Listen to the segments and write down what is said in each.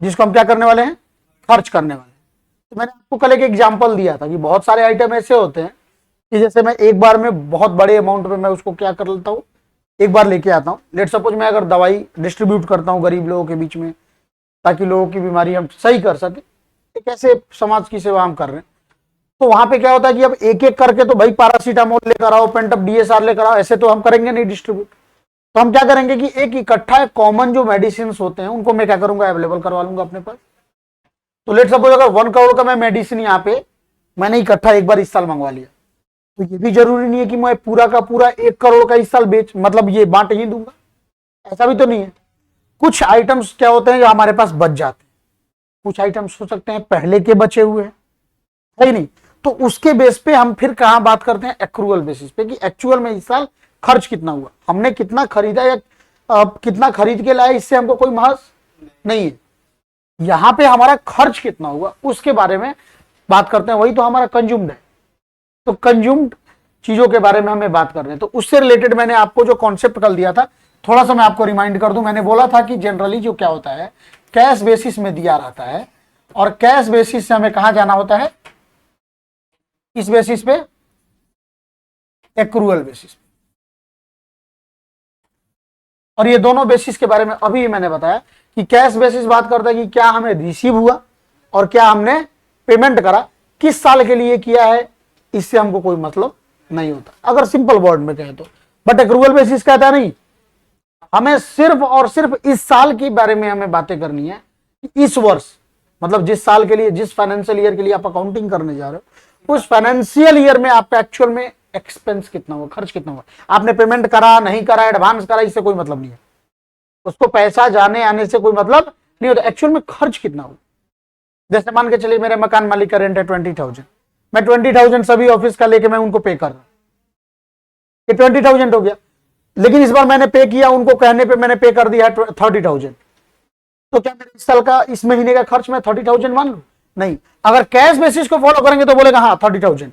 जिसको हम क्या करने वाले हैं, खर्च करने वाले हैं। तो मैंने आपको कल एक एग्जांपल दिया था कि बहुत सारे आइटम ऐसे होते हैं कि जैसे मैं एक बार में बहुत बड़े अमाउंट में मैं उसको क्या कर लेता हूँ, एक बार लेके आता हूँ। लेट सपोज मैं अगर दवाई डिस्ट्रीब्यूट करता हूँ गरीब लोगों के बीच में ताकि लोगों की बीमारी हम सही कर सके, एक ऐसे समाज की सेवा हम कर रहे हैं। तो वहां पे क्या होता है कि अब एक एक करके तो भाई पैरासीटामोल लेकर आओ, पेंटअप डीएसआर लेकर आओ, ऐसे तो हम करेंगे नहीं डिस्ट्रीब्यूट। तो हम क्या करेंगे कि एक इकट्ठा कॉमन जो मेडिसिन होते हैं उनको मैं क्या करूंगा, अवेलेबल करवा लूंगा अपने पास। तो लेट सपोज अगर 1 करोड़ का मैं मेडिसिन यहाँ पे मैंने इकट्ठा एक बार इस साल मंगवा लिया, तो ये भी जरूरी नहीं है कि मैं पूरा का पूरा 1 करोड़ का इस साल बेच मतलब ये बांट ही दूंगा, ऐसा भी तो नहीं है। कुछ आइटम्स क्या होते हैं जो हमारे पास बच जाते हैं, कुछ आइटम्स हो सकते हैं पहले के बचे हुए हैं, है ही नहीं। तो उसके बेस पे हम फिर कहां बात करते हैं, एक्रूअल बेसिस पे, कि एक्चुअल में इस साल खर्च कितना हुआ, हमने कितना खरीदा या कितना खरीद के लाया, इससे हमको कोई महज नहीं है। यहां पे हमारा खर्च कितना हुआ उसके बारे में बात करते हैं, वही तो हमारा कंज्यूम्ड है। तो कंज्यूम्ड चीजों के बारे में हमें बात कर रहे हैं। तो उससे रिलेटेड मैंने आपको जो कॉन्सेप्ट कल दिया था, थोड़ा सा मैं आपको रिमाइंड कर दूं। मैंने बोला था कि जनरली जो क्या होता है, कैश बेसिस में दिया रहता है, और कैश बेसिस से हमें कहां जाना होता है, इस बेसिस पे एक्रूअल बेसिस। और ये दोनों बेसिस के बारे में अभी मैंने बताया कि कैश बेसिस बात करता है कि क्या हमें रिसीव हुआ और क्या हमने पेमेंट करा, किस साल के लिए किया है, इससे हमको कोई मतलब नहीं होता अगर सिंपल वर्ड में कहें तो। बट एक्रूअल बेसिस कहता है नहीं, हमें सिर्फ और सिर्फ इस साल के बारे में हमें बातें करनी है। इस वर्ष मतलब जिस साल के लिए, जिस फाइनेंशियल ईयर के लिए आप अकाउंटिंग करने जा रहे हो, उस फाइनेंशियल ईयर में आपका एक्चुअल में एक्सपेंस कितना हुआ, खर्च कितना हुआ, आपने पेमेंट करा नहीं करा, एडवांस करा, इससे कोई मतलब नहीं है। उसको पैसा जाने आने से कोई मतलब नहीं होता, एक्चुअल में खर्च कितना हुआ। जैसे मान के चलिए मेरे मकान मालिक का रेंट है 20,000, मैं 20,000 सभी ऑफिस का लेके मैं उनको पे कर रहा हूं, ये 20,000 हो गया। लेकिन इस बार मैंने पे किया, उनको कहने पे मैंने पे कर दिया 30,000, तो क्या मेरे इस साल का, इस महीने का खर्च मैं 30,000 मान लू? नहीं। अगर कैश बेसिस को फॉलो करेंगे तो बोलेगा हाँ 30,000,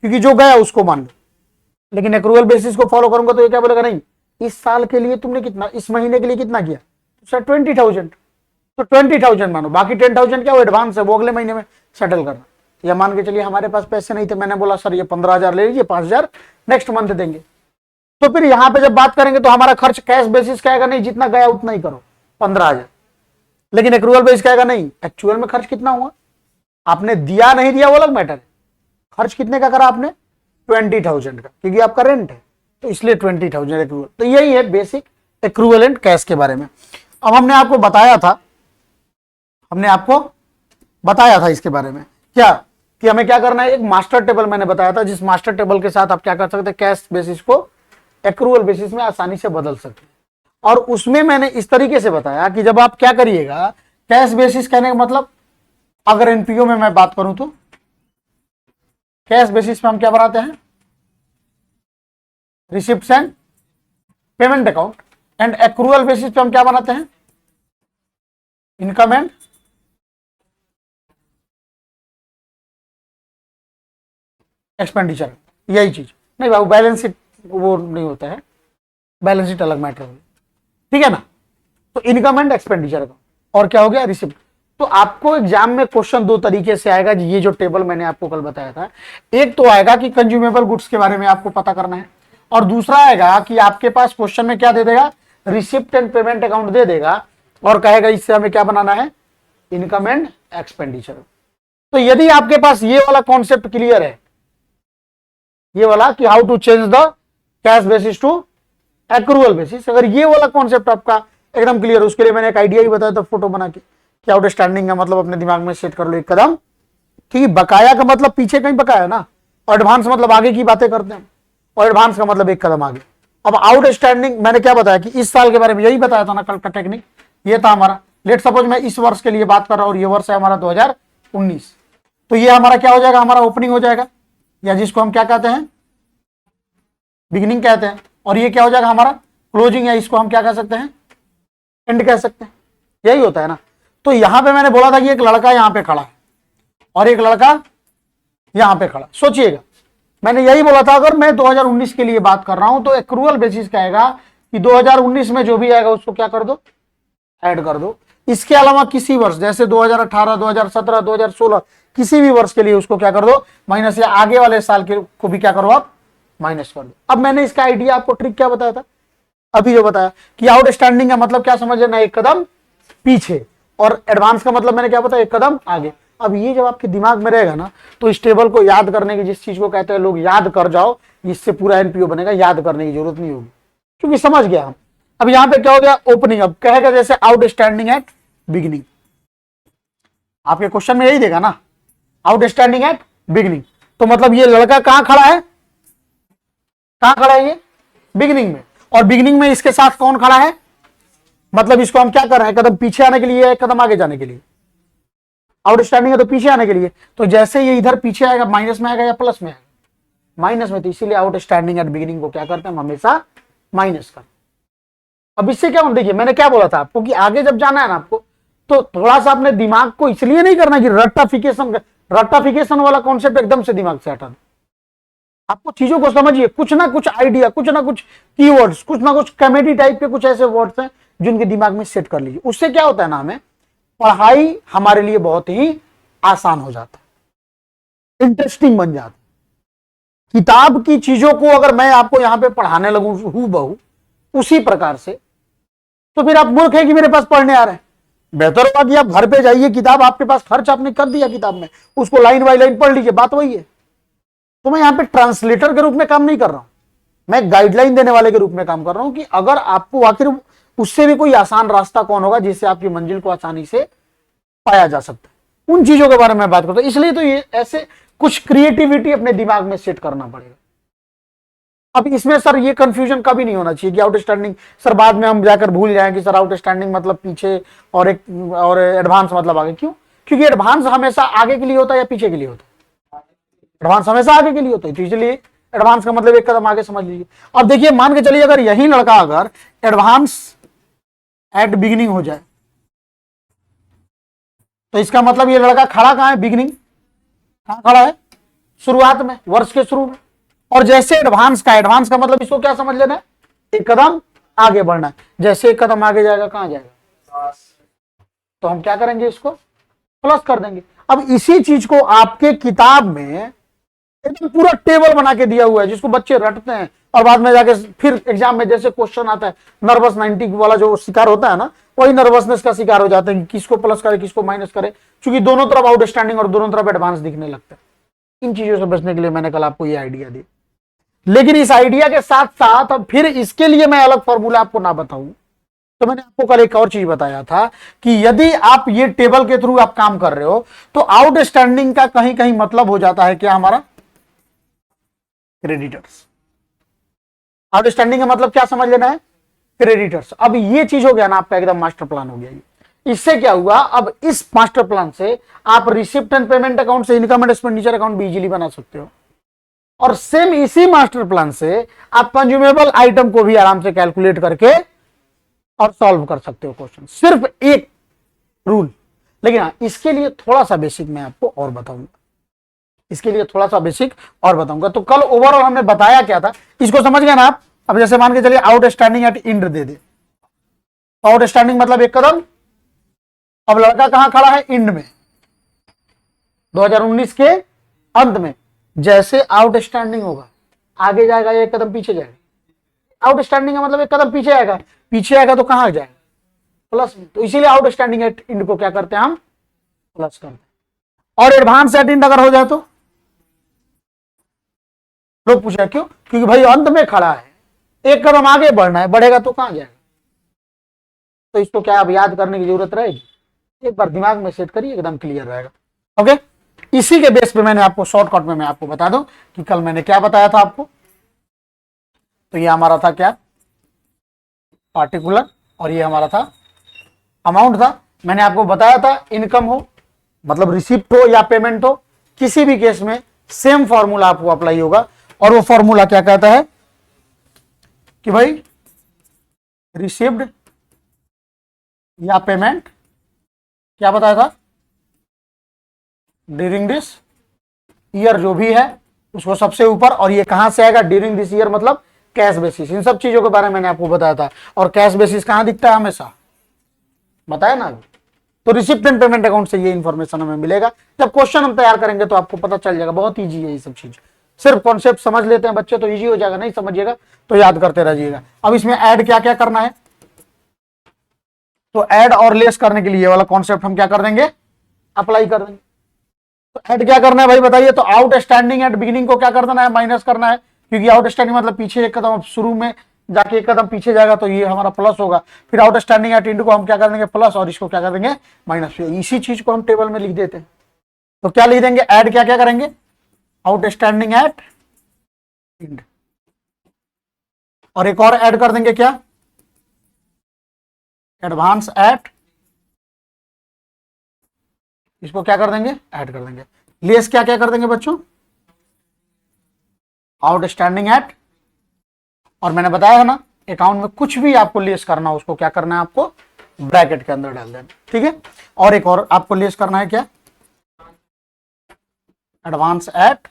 क्योंकि जो गया उसको मान लो। लेकिन एक्रूअल बेसिस को फॉलो करूंगा तो ये क्या बोलेगा, नहीं इस साल के लिए तुमने कितना, इस महीने के लिए कितना किया, तो सर 20,000, तो 20,000 मानो, बाकी 10,000 क्या वो एडवांस है, वो अगले महीने में सेटल करना। या मान के चलिए हमारे पास पैसे नहीं थे, मैंने बोला सर ये 15,000 ले लीजिए, 5,000 नेक्स्ट मंथ देंगे, तो फिर यहां पे जब बात करेंगे तो हमारा खर्च कैश बेसिस का आएगा, नहीं जितना गया उतना ही करो 15,000। लेकिन एक्रूअल बेसिस का आएगा, नहीं एक्चुअल में खर्च कितना हुआ, आपने दिया नहीं दिया वो अलग मैटर है, खर्च कितने का करा आपने, 20,000 का, क्योंकि आपका रेंट है तो इसलिए 20,000 एक्रूअल। तो यही है बेसिक एक्रूअल एंड कैश के बारे में। अब हमने आपको बताया था इसके बारे में क्या, कि हमें क्या करना है, एक मास्टर टेबल मैंने बताया था, जिस मास्टर टेबल के साथ आप क्या कर सकते हैं, कैश बेसिस को एक्रूअल बेसिस में आसानी से बदल सकते हैं। और उसमें मैंने इस तरीके से बताया कि जब आप क्या करिएगा, कैश बेसिस कहने का मतलब, अगर एनपीओ में मैं बात करूं तो कैश बेसिस में हम क्या बनाते हैं, receipts and payment account, and accrual basis पे हम क्या बनाते हैं, इनकम एंड एक्सपेंडिचर। यही चीज नहीं बाबू, बैलेंस शीट वो नहीं होता है, बैलेंस शीट अलग मैटर है, ठीक है ना। तो इनकम एंड एक्सपेंडिचर अकाउंट, और क्या हो गया, रिसिप्ट। तो आपको एग्जाम में क्वेश्चन दो तरीके से आएगा, ये जो टेबल मैंने आपको कल बताया था, एक तो आएगा कि कंज्यूमेबल गुड्स के बारे में आपको पता करना है, और दूसरा आएगा कि आपके पास क्वेश्चन में क्या दे देगा, रिसिप्ट एंड पेमेंट अकाउंट दे देगा, और कहेगा इससे हमें क्या बनाना है, इनकम एंड एक्सपेंडिचर। तो यदि आपके पास ये वाला कॉन्सेप्ट क्लियर है, ये वाला कि how to change the cash basis to accrual basis, अगर ये वाला कॉन्सेप्ट आपका एकदम क्लियर, उसके लिए मैंने एक आइडिया ही बताया था फोटो बना के, कि आउटस्टैंडिंग का मतलब अपने दिमाग में सेट कर लो एक कदम, ठीक, बकाया का मतलब पीछे कहीं बकाया ना, और एडवांस मतलब आगे की बातें करते हैं, और एडवांस का मतलब एक कदम आगे। अब आउटस्टैंडिंग मैंने क्या बताया कि इस साल के बारे में यही बताया था ना कल का टेक्निक, ये था हमारा। लेट सपोज मैं इस वर्ष के लिए बात कर रहा हूं, और ये वर्ष है हमारा 2019, तो ये हमारा क्या हो जाएगा, हमारा ओपनिंग हो जाएगा, या जिसको हम क्या कहते हैं, बिगिनिंग कहते हैं, और ये क्या हो जाएगा हमारा क्लोजिंग, या इसको हम क्या कह सकते हैं, एंड कह सकते हैं, यही होता है ना। तो यहां पे मैंने बोला था कि एक लड़का यहां पे खड़ा है और एक लड़का यहां पे खड़ा, सोचिएगा मैंने यही बोला था, अगर मैं 2019 के लिए बात कर रहा हूं तो एक्रूअल बेसिस का आएगा कि 2019 में जो भी आएगा उसको क्या कर दो, ऐड कर दो। इसके अलावा किसी वर्ष जैसे 2018, 2017, 2016 किसी भी वर्ष के लिए उसको क्या कर दो माइनस, या आगे वाले साल के को भी क्या करो आप माइनस कर दो। अब मैंने इसका आइडिया आपको ट्रिक क्या बताया था, अभी जो बताया कि आउटस्टैंडिंग का मतलब क्या समझ लेना, एक कदम पीछे, और एडवांस का मतलब मैंने क्या बताया, एक कदम आगे। अब ये जब आपके दिमाग में रहेगा ना, तो इस टेबल को याद करने की, जिस चीज को कहते हैं लोग याद कर जाओ, इससे पूरा एनपीओ बनेगा, याद करने की जरूरत नहीं होगी क्योंकि समझ गया हम। अब यहां पे क्या हो गया, ओपनिंग, अब कहेगा जैसे आउटस्टैंडिंग एट बिगिनिंग, आपके क्वेश्चन में यही देगा ना, आउटस्टैंडिंग एट बिगिनिंग, तो मतलब ये लड़का कहां खड़ा है, कहां खड़ा है ये बिगिनिंग में, और बिगिनिंग में इसके साथ कौन खड़ा है, मतलब इसको हम क्या कर रहे हैं, कदम पीछे आने के लिए, एक कदम आगे जाने के लिए, आउटस्टैंडिंग है तो पीछे आने के लिए, तो जैसे ये इधर पीछे आएगा माइनस में आएगा या प्लस में आएगा, माइनस में, तो इसीलिए आउटस्टैंडिंग एट बिगिनिंग को क्या करते हैं, हम हमेशा माइनस करते हैं। अब इससे क्या, देखिए मैंने क्या बोला था आपको कि आगे जब जाना है ना आपको, तो थोड़ा सा अपने दिमाग को इसलिए नहीं करना कि रट्टाफिकेशन वाला कॉन्सेप्ट एकदम से दिमाग से हटा दो, आपको चीजों को समझिए, कुछ ना कुछ आइडिया, कुछ ना कुछ कीवर्ड्स, कुछ ना कुछ कॉमेडी टाइप के कुछ ऐसे वर्ड्स हैं जिनके दिमाग में सेट कर लीजिए। उससे क्या होता है ना, हमें पढ़ाई हमारे लिए बहुत ही आसान हो जाता है, इंटरेस्टिंग बन जाता है। किताब की चीजों को अगर मैं आपको यहां पे पढ़ाने लगूं हूबहू उसी प्रकार से, तो फिर आप मूर्ख है कि मेरे पास पढ़ने आ रहे हैं। बेहतर होगा कि आप घर पे जाइए, किताब आपके पास खर्च आपने कर दिया किताब में, उसको लाइन बाय लाइन पढ़ लीजिए, बात वही है। तो मैं यहां पे ट्रांसलेटर के रूप में काम नहीं कर रहा हूं, मैं गाइडलाइन देने वाले के रूप में काम कर रहा हूं कि अगर आपको आखिर उससे भी कोई आसान रास्ता कौन होगा जिससे आपकी मंजिल को आसानी से पाया जा सकता है, उन चीजों के बारे में बात करता हूं। इसलिए तो ये ऐसे कुछ क्रिएटिविटी अपने दिमाग में सेट करना पड़ेगा। अब इसमें सर ये कंफ्यूजन कभी नहीं होना चाहिए कि आउटस्टैंडिंग, सर बाद में हम जाकर भूल जाएं कि सर आउटस्टैंडिंग मतलब पीछे और एक और एडवांस मतलब आगे। क्यों? क्योंकि एडवांस हमेशा आगे के लिए होता है या पीछे के लिए होता है? एडवांस हमेशा आगे के लिए होता है, तो इसलिए एडवांस का मतलब एक कदम आगे समझ लीजिए। अब देखिए मान के चलिए अगर यही लड़का अगर एडवांस एट बिगिनिंग हो जाए, तो इसका मतलब ये लड़का खड़ा कहां है, बिगिनिंग, कहां खड़ा है, शुरुआत में, वर्ष के शुरू में। और जैसे एडवांस का मतलब इसको क्या समझ लेना है, एक कदम आगे बढ़ना है। जैसे एक कदम आगे जाएगा कहां जाएगा, तो हम क्या करेंगे, इसको प्लस कर देंगे। अब इसी चीज को आपके किताब में एकदम पूरा टेबल बना के दिया हुआ है जिसको बच्चे रटते हैं और बाद में जाके फिर एग्जाम में जैसे क्वेश्चन आता है नर्वस 90 वाला जो शिकार होता है ना, वही नर्वसनेस का शिकार हो जाते हैं कि किसको प्लस करे किसको माइनस करे, क्योंकि दोनों तरफ आउटस्टैंडिंग और दोनों तरफ एडवांस दिखने लगता है। इन चीजों से बचने के लिए मैंने कल आपको ये आइडिया दी। लेकिन इस आइडिया के साथ साथ अब फिर इसके लिए मैं अलग फॉर्मूला आपको ना बताऊं, तो मैंने आपको कल एक और चीज बताया था कि यदि आप ये टेबल के थ्रू आप काम कर रहे हो तो आउटस्टैंडिंग का कहीं कहीं मतलब हो जाता है क्या, हमारा क्रेडिटर्स। आउटस्टैंडिंग का मतलब क्या समझ लेना है, क्रेडिटर्स। अब ये चीज हो गया ना आपका एकदम मास्टर प्लान हो गया ये। इससे क्या हुआ, अब इस मास्टर प्लान से आप रिसिप्ट एंड पेमेंट अकाउंट से इनकम एंड एक्सपेंडिचर अकाउंट भी इजीली बना सकते हो, और सेम इसी मास्टर प्लान से आप कंज्यूमेबल आइटम को भी आराम से कैलकुलेट करके और सॉल्व कर सकते हो क्वेश्चन, सिर्फ एक रूल। लेकिन हाँ, इसके लिए थोड़ा सा बेसिक मैं आपको और बताऊंगा, इसके लिए थोड़ा सा बेसिक और बताऊंगा। तो कल ओवरऑल हमने बताया क्या था, इसको समझ गए ना आप। अब जैसे मान के चलिए आउटस्टैंडिंग एट इंड दे दे, आउटस्टैंडिंग मतलब एक कदम। अब लड़का कहां खड़ा है, इंड में, 2019 के अंत में। जैसे आउटस्टैंडिंग होगा आगे जाएगा या एक कदम पीछे जाएगा, आउटस्टैंडिंग का मतलब एक कदम पीछे आएगा, पीछे आएगा तो कहां जाएगा, प्लस में। तो इसीलिए आउटस्टैंडिंग एट इंड को क्या करते हैं हम, प्लस करते हैं। और एडवांस एट इंड अगर हो जाए तो लोग पूछा क्यों, क्योंकि भाई अंत में खड़ा है, एक कदम आगे बढ़ना है, बढ़ेगा तो कहां जाएगा। तो इसको क्या अब याद करने की जरूरत रहेगी, एक बार दिमाग में सेट करिए, एकदम क्लियर रहेगा। ओके, इसी के बेस पे मैंने आपको शॉर्टकट में मैं आपको बता दूं कि कल मैंने क्या बताया था आपको। तो ये हमारा था क्या, पार्टिकुलर, और ये हमारा था अमाउंट था। मैंने आपको बताया था इनकम हो मतलब रिसिप्ट हो या पेमेंट हो, किसी भी केस में सेम फॉर्मूला आपको अप्लाई होगा। और वो फॉर्मूला क्या कहता है कि भाई रिसिप्ड या पेमेंट, क्या बताया था, ड्यूरिंग दिस ईयर जो भी है उसको सबसे ऊपर, और ये कहां से आएगा, ड्यूरिंग दिस ईयर मतलब कैश बेसिस। इन सब चीजों के बारे में मैंने आपको बताया था। और कैश बेसिस कहां दिखता है, हमेशा बताया ना, तो रिसिप्ट एंड पेमेंट अकाउंट से ये इन्फॉर्मेशन हमें मिलेगा। जब क्वेश्चन हम तैयार करेंगे तो आपको पता चल जाएगा, बहुत ईजी है ये सब चीज। सिर्फ कॉन्सेप्ट समझ लेते हैं बच्चे तो ईजी हो जाएगा, नहीं समझिएगा तो याद करते रहिएगा। अब इसमें ऐड क्या क्या करना है, तो ऐड और लेस करने के लिए ये वाला कॉन्सेप्ट हम क्या कर देंगे, अप्लाई कर देंगे। तो ऐड क्या करना है भाई बताइए, तो आउटस्टैंडिंग एट बिगिनिंग को क्या कर देना है, माइनस करना है, क्योंकि आउटस्टैंडिंग मतलब पीछे एक कदम, शुरू में जाके एक कदम पीछे जाएगा तो ये हमारा प्लस होगा। फिर आउटस्टैंडिंग एट इंटू को हम क्या कर देंगे प्लस, और इसको क्या कर देंगे माइनस। इसी चीज को हम टेबल में लिख देते हैं। तो क्या लिख देंगे, ऐड क्या क्या करेंगे, आउटस्टैंडिंग एट इंड, और एक और ऐड कर देंगे क्या, एडवांस एट, इसको क्या कर देंगे ऐड कर देंगे। लेस क्या क्या कर देंगे बच्चों, आउटस्टैंडिंग एट, और मैंने बताया है ना अकाउंट में कुछ भी आपको लेस करना हो उसको क्या करना है, आपको ब्रैकेट के अंदर डाल देना, ठीक है। और एक और आपको लेस करना है क्या, एडवांस एट,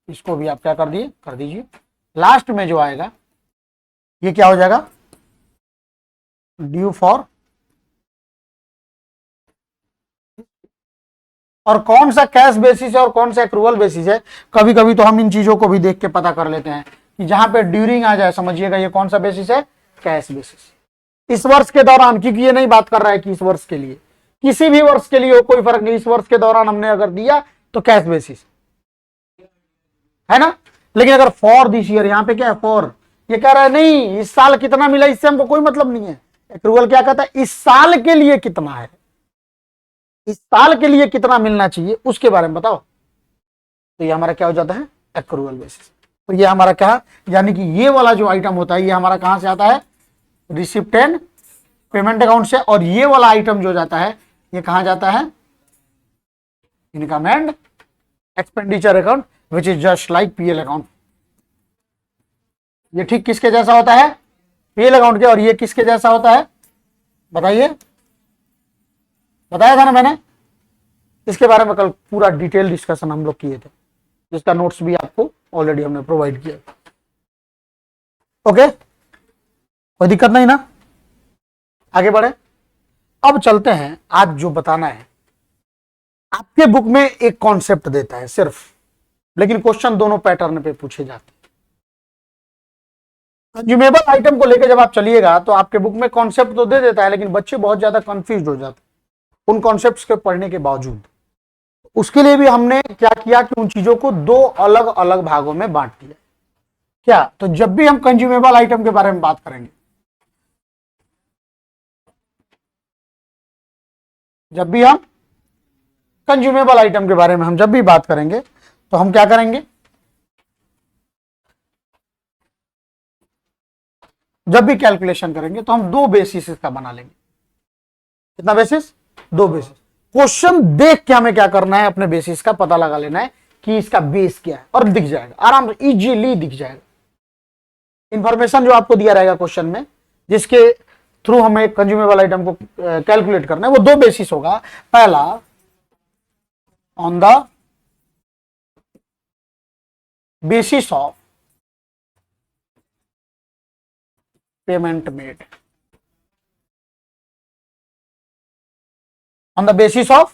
इसको भी आप क्या कर दिए कर दीजिए। लास्ट में जो आएगा ये क्या हो जाएगा, ड्यू फॉर, और कौन सा कैश बेसिस है और कौन सा एक्रूवल बेसिस है। कभी कभी तो हम इन चीजों को भी देख के पता कर लेते हैं कि जहां पे ड्यूरिंग आ जाए समझिएगा ये कौन सा बेसिस है, कैश बेसिस। इस वर्ष के दौरान, क्योंकि ये नहीं बात कर रहा है कि इस वर्ष के लिए, किसी भी वर्ष के लिए हो कोई फर्क नहीं, इस वर्ष के दौरान हमने अगर दिया तो कैश बेसिस है ना। लेकिन अगर फॉर दिस ईयर, यहां पे क्या है फॉर, ये कह रहा है नहीं इस साल कितना मिला इससे हमको कोई मतलब नहीं है। एक्रूवल क्या कहता है, इस साल के लिए कितना है, इस साल के लिए कितना मिलना चाहिए उसके बारे में बताओ। तो ये हमारा क्या हो जाता है, एक्रूवल बेसिस। तो ये हमारा क्या, यानी कि ये वाला जो आइटम होता है ये हमारा कहां से आता है, रिसिप्ट एंड पेमेंट अकाउंट से, और ये वाला आइटम जो जाता है ये कहां जाता है, income and expenditure account, which is just like PL account. ये ठीक किसके जैसा होता है, पीएल अकाउंट के, और ये किसके जैसा होता है बताइए, बताया था ना मैंने, इसके बारे में कल पूरा डिटेल डिस्कशन हम लोग किए थे, जिसका नोट्स भी आपको ऑलरेडी हमने प्रोवाइड किया। ओके, कोई दिक्कत नहीं ना, आगे बढ़े। अब चलते हैं, आज जो बताना है, आपके बुक में एक कॉन्सेप्ट देता है सिर्फ, लेकिन क्वेश्चन दोनों पैटर्न पे पूछे जाते हैं। कंज्यूमेबल आइटम को लेकर जब आप चलिएगा तो आपके बुक में कॉन्सेप्ट तो दे देता है, लेकिन बच्चे बहुत ज्यादा कंफ्यूज हो जाते हैं उन कॉन्सेप्ट्स के पढ़ने के बावजूद। उसके लिए भी हमने क्या किया कि उन चीजों को दो अलग अलग भागों में बांट दिया। क्या, तो जब भी हम कंज्यूमेबल आइटम के बारे में बात करेंगे, जब भी हम कंज्यूमेबल आइटम के बारे में हम जब भी बात करेंगे तो हम क्या करेंगे, जब भी कैलकुलेशन करेंगे तो हम दो बेसिस का बना लेंगे। कितना बेसिस, दो बेसिस। क्वेश्चन देख के हमें क्या करना है, अपने बेसिस का पता लगा लेना है कि इसका बेस क्या है, और दिख जाएगा आराम से, इजीली दिख जाएगा। इंफॉर्मेशन जो आपको दिया रहेगा क्वेश्चन में, जिसके थ्रू हमें कंज्यूमेबल आइटम को कैलकुलेट करना है, वो दो बेसिस होगा। पहला, on the basis of payment made, on the basis of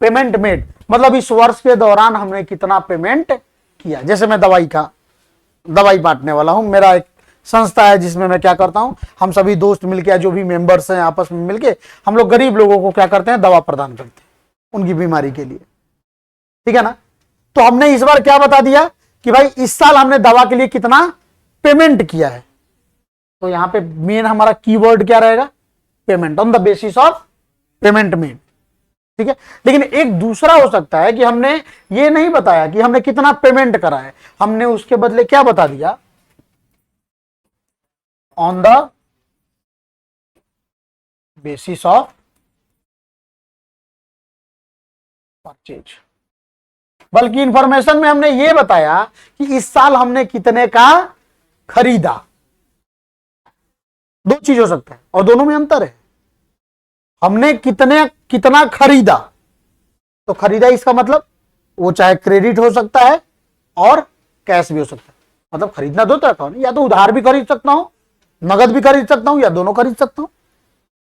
payment made मतलब इस वर्ष के दौरान हमने कितना पेमेंट किया। जैसे मैं दवाई बांटने वाला हूं, मेरा एक संस्था है जिसमें मैं क्या करता हूं, हम सभी दोस्त मिलके, जो भी मेंबर्स हैं आपस में मिलके हम लोग गरीब लोगों को क्या करते हैं, दवा प्रदान करते हैं उनकी बीमारी के लिए, ठीक है ना। तो हमने इस बार क्या बता दिया कि भाई इस साल हमने दवा के लिए कितना पेमेंट किया है। तो यहां पे मेन हमारा कीवर्ड क्या रहेगा, payment, on the basis of payment made, ठीक है। लेकिन एक दूसरा हो सकता है कि हमने ये नहीं बताया कि हमने कितना पेमेंट करा है, हमने उसके बदले क्या बता दिया, on the basis of purchase. बल्कि इंफॉर्मेशन में हमने ये बताया कि इस साल हमने कितने का खरीदा। दो चीज हो सकता है और दोनों में अंतर है। हमने कितना खरीदा, तो खरीदा इसका मतलब वो चाहे क्रेडिट हो सकता है और कैश भी हो सकता है। मतलब खरीदना दो तरह का, या तो उधार भी खरीद सकता हूं, नगद भी खरीद सकता हूं, या दोनों खरीद सकता हूं,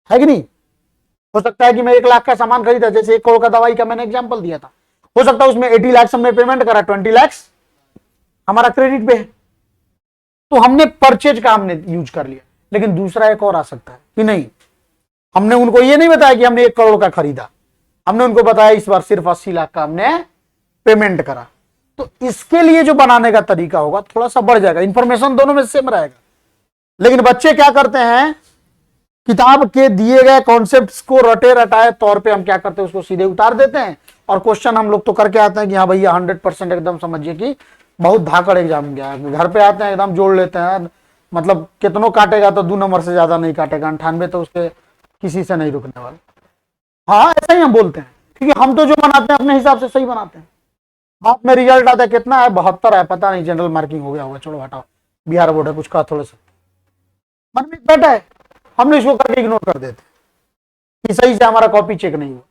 है कि नहीं। हो सकता है कि मैं 1 लाख का सामान खरीदा, जैसे 1 करोड़ का दवाई का मैंने एग्जांपल दिया था, हो सकता है उसमें 80 लाख हमने पेमेंट करा, 20 लाख हमारा क्रेडिट पे है, तो हमने परचेज का हमने यूज कर लिया। लेकिन दूसरा एक और आ सकता है कि नहीं, हमने उनको ये नहीं बताया कि हमने 1 करोड़ का खरीदा, हमने उनको बताया इस बार सिर्फ 80 लाख का हमने पेमेंट करा। तो इसके लिए जो बनाने का तरीका होगा थोड़ा सा बढ़ जाएगा, इंफॉर्मेशन दोनों में सेम रहेगा। लेकिन बच्चे क्या करते हैं, किताब के दिए गए कॉन्सेप्ट्स को रटे रटाए तौर पे हम क्या करते हैं, उसको सीधे उतार देते हैं और क्वेश्चन हम लोग तो करके आते हैं कि हाँ भैया 100% एकदम समझिए कि बहुत धाकड़ एग्जाम गया है। घर पे आते हैं एकदम जोड़ लेते हैं, मतलब कितनों काटेगा तो 2 नंबर से ज्यादा नहीं काटेगा, 98 तो उसके किसी से नहीं रुकने वाला। हाँ ऐसा ही हम बोलते हैं, क्योंकि हम तो जो बनाते हैं अपने हिसाब से सही बनाते हैं। बाद में रिजल्ट आता है कितना है, 72 है, पता नहीं जनरल मार्किंग हो गया होगा, चलो हटाओ बिहार बोर्ड है कुछ का, थोड़ा सा मन में बैठा है, हमने इसको करके इग्नोर कर देते कि सही से हमारा कॉपी चेक नहीं हुआ,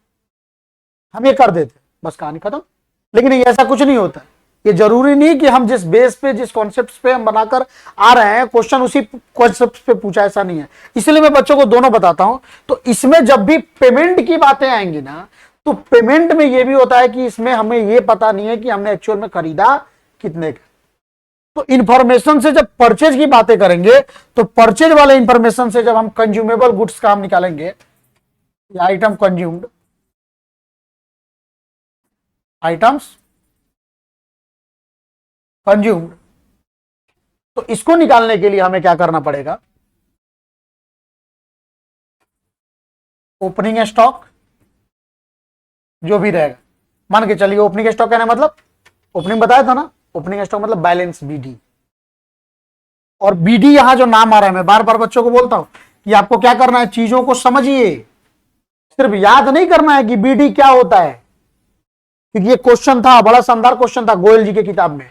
हम ये कर देते, बस कहानी खत्म। लेकिन ऐसा कुछ नहीं होता, ये जरूरी नहीं कि हम जिस बेस पे जिस कॉन्सेप्ट पे हम बनाकर आ रहे हैं क्वेश्चन उसी कॉन्सेप्ट पे पूछा, ऐसा नहीं है। इसलिए मैं बच्चों को दोनों बताता हूं। तो इसमें जब भी पेमेंट की बातें आएंगी ना, तो पेमेंट में यह भी होता है कि इसमें हमें यह पता नहीं है कि हमने एक्चुअल में खरीदा कितने का। तो इंफॉर्मेशन से जब परचेज की बातें करेंगे, तो परचेज वाले इंफॉर्मेशन से जब हम कंज्यूमेबल गुड्स का हम निकालेंगे, आइटम कंज्यूम्ड, आइटम्स कंज्यूम्ड, तो इसको निकालने के लिए हमें क्या करना पड़ेगा, ओपनिंग स्टॉक जो भी रहेगा, मान के चलिए ओपनिंग स्टॉक कहना मतलब ओपनिंग बताया था ना, ओपनिंग स्टॉक मतलब बैलेंस बीडी। और बीडी यहां जो नाम आ रहा है, मैं बार बार बच्चों को बोलता हूं कि आपको क्या करना है, चीजों को समझिए, सिर्फ याद नहीं करना है कि बीडी क्या होता है, क्योंकि ये क्वेश्चन था, बड़ा शानदार क्वेश्चन था गोयल जी की किताब में,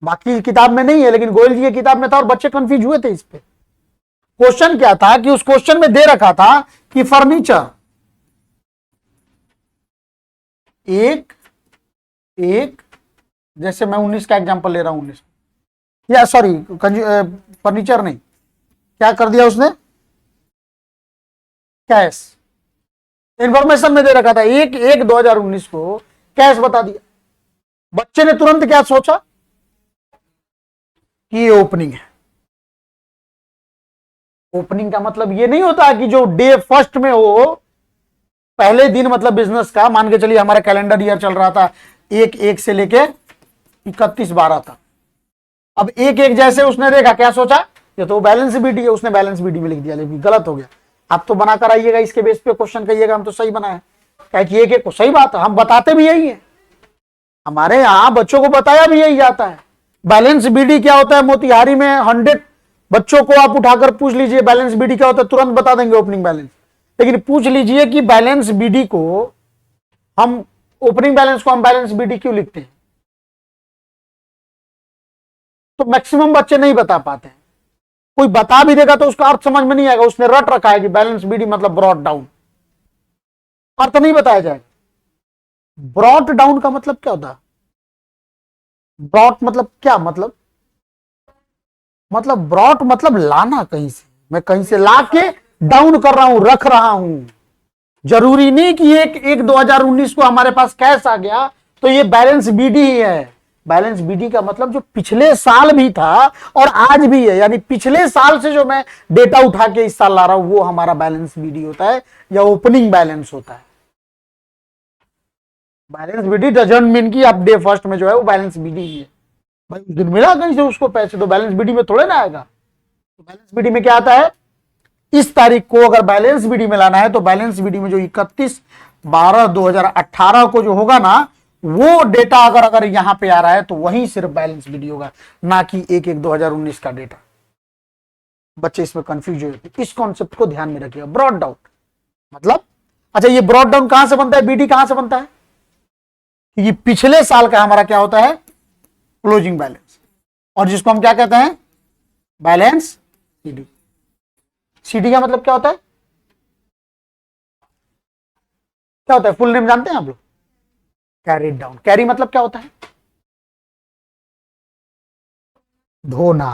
बाकी किताब में नहीं है लेकिन गोयल जी की किताब में था और बच्चे कंफ्यूज हुए थे इस पे। क्वेश्चन क्या था कि उस क्वेश्चन में दे रखा था कि फर्नीचर एक एक, जैसे मैं 19 का एग्जांपल ले रहा हूं, 19 या सॉरी फर्नीचर नहीं, क्या कर दिया उसने, कैश, इंफॉर्मेशन में दे रखा था 1/1/2019 को कैश बता दिया। बच्चे ने तुरंत क्या सोचा कि ये ओपनिंग है। ओपनिंग का मतलब ये नहीं होता कि जो डे फर्स्ट में हो, पहले दिन मतलब बिजनेस का, मान के चलिए हमारा कैलेंडर ईयर चल रहा था 1/1 से लेके 31/12 तक। अब 1/1 जैसे उसने देखा, क्या सोचा, ये तो बैलेंस बीडी है, उसने बैलेंस बीडी में लिख दिया, लेकिन गलत हो गया। आप तो बनाकर आइएगा, इसके बेस पे क्वेश्चन कहिएगा हम तो सही बनाए, क्या कि 1/1 को सही बात है, हम बताते भी यही है, हमारे यहां बच्चों को बताया भी यही जाता है। बैलेंस बीडी क्या होता है, मोतिहारी में 100 बच्चों को आप उठाकर पूछ लीजिए बैलेंस बीडी क्या होता है, तुरंत बता देंगे ओपनिंग बैलेंस। लेकिन पूछ लीजिए कि बैलेंस बीडी को हम, ओपनिंग बैलेंस को हम बैलेंस बीडी क्यों लिखते हैं, तो मैक्सिमम बच्चे नहीं बता पाते हैं। कोई बता भी देगा तो उसका अर्थ समझ में नहीं आएगा, उसने रट रखा है कि बैलेंस बीडी मतलब ब्रॉड डाउन, अर्थ नहीं बताया जाएगा। ब्रॉड डाउन का मतलब क्या होता है, ब्रॉड मतलब क्या, मतलब ब्रॉड मतलब लाना कहीं से, मैं कहीं से ला के डाउन कर रहा हूं, रख रहा हूं। जरूरी नहीं कि 1/1/2019 को हमारे पास कैश आ गया तो ये बैलेंस बीडी ही है। बैलेंस बीडी का मतलब जो पिछले साल भी था और आज भी है, यानी पिछले साल से जो मैं डेटा उठा के इस साल ला रहा हूं वो हमारा बैलेंस बीडी होता है या ओपनिंग बैलेंस होता है। बैलेंस बीडी डजंट मीन कि आप डे फर्स्ट में जो है वो बैलेंस बीडी ही है, भाई उस दिन मिला कहीं से उसको पैसे, तो बैलेंस बीडी में थोड़े ना आएगा। तो बैलेंस बीडी में क्या आता है, इस तारीख को अगर बैलेंस बीडी में लाना है तो बैलेंस बीडी में जो 31/12/2018 को जो होगा ना, वो डेटा अगर यहां पे आ रहा है तो वही सिर्फ बैलेंस बीडी होगा, ना कि 1/1/2019 का डेटा। बच्चे इसमें कंफ्यूज होते, इस कॉन्सेप्ट को ध्यान में रखिएगा। ब्रॉड डाउन मतलब, अच्छा ये ब्रॉड डाउन कहां से बनता है, बीडी कहां से बनता है, क्योंकि पिछले साल का हमारा क्या होता है, क्लोजिंग बैलेंस, और जिसको हम क्या कहते हैं, बैलेंस सीडी। सीडी का मतलब क्या होता है, क्या होता है, फुल नेम जानते हैं आप लोग, कैरी डाउन। कैरी मतलब क्या होता है, धोना।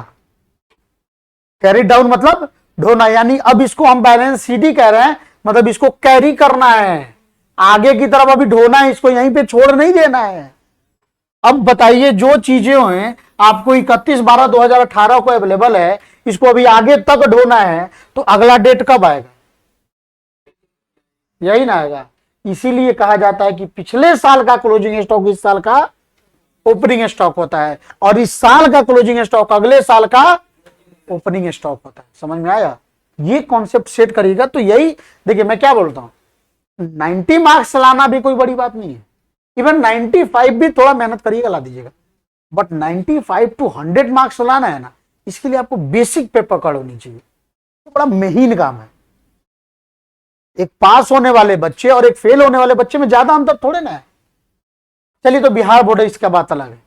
कैरी डाउन मतलब ढोना, यानी अब इसको हम बैलेंस शीट कह रहे हैं, मतलब इसको कैरी करना है आगे की तरफ, अभी ढोना है, इसको यहीं पे छोड़ नहीं देना है। अब बताइए जो चीजें हैं आपको 31/12/2018 को अवेलेबल है, इसको अभी आगे तक ढोना है, तो अगला डेट कब आएगा? यही ना आएगा। इसीलिए कहा जाता है कि पिछले साल का क्लोजिंग स्टॉक इस साल का ओपनिंग स्टॉक होता है, और इस साल का क्लोजिंग स्टॉक अगले साल का ओपनिंग स्टॉक होता है। समझ में आया? ये कॉन्सेप्ट सेट करिएगा तो यही, देखिए मैं क्या बोलता हूं, 90 मार्क्स लाना भी कोई बड़ी बात नहीं है, इवन 95 भी थोड़ा मेहनत करिएगा ला दीजिएगा, बट 95 to 100 मार्क्स लाना है ना, इसके लिए आपको बेसिक पे पकड़ होनी चाहिए। तो बड़ा महीन काम है। एक पास होने वाले बच्चे और एक फेल होने वाले बच्चे में ज्यादा अंतर थोड़े ना है। चलिए तो बिहार बोर्ड है, इसका बात अलग है,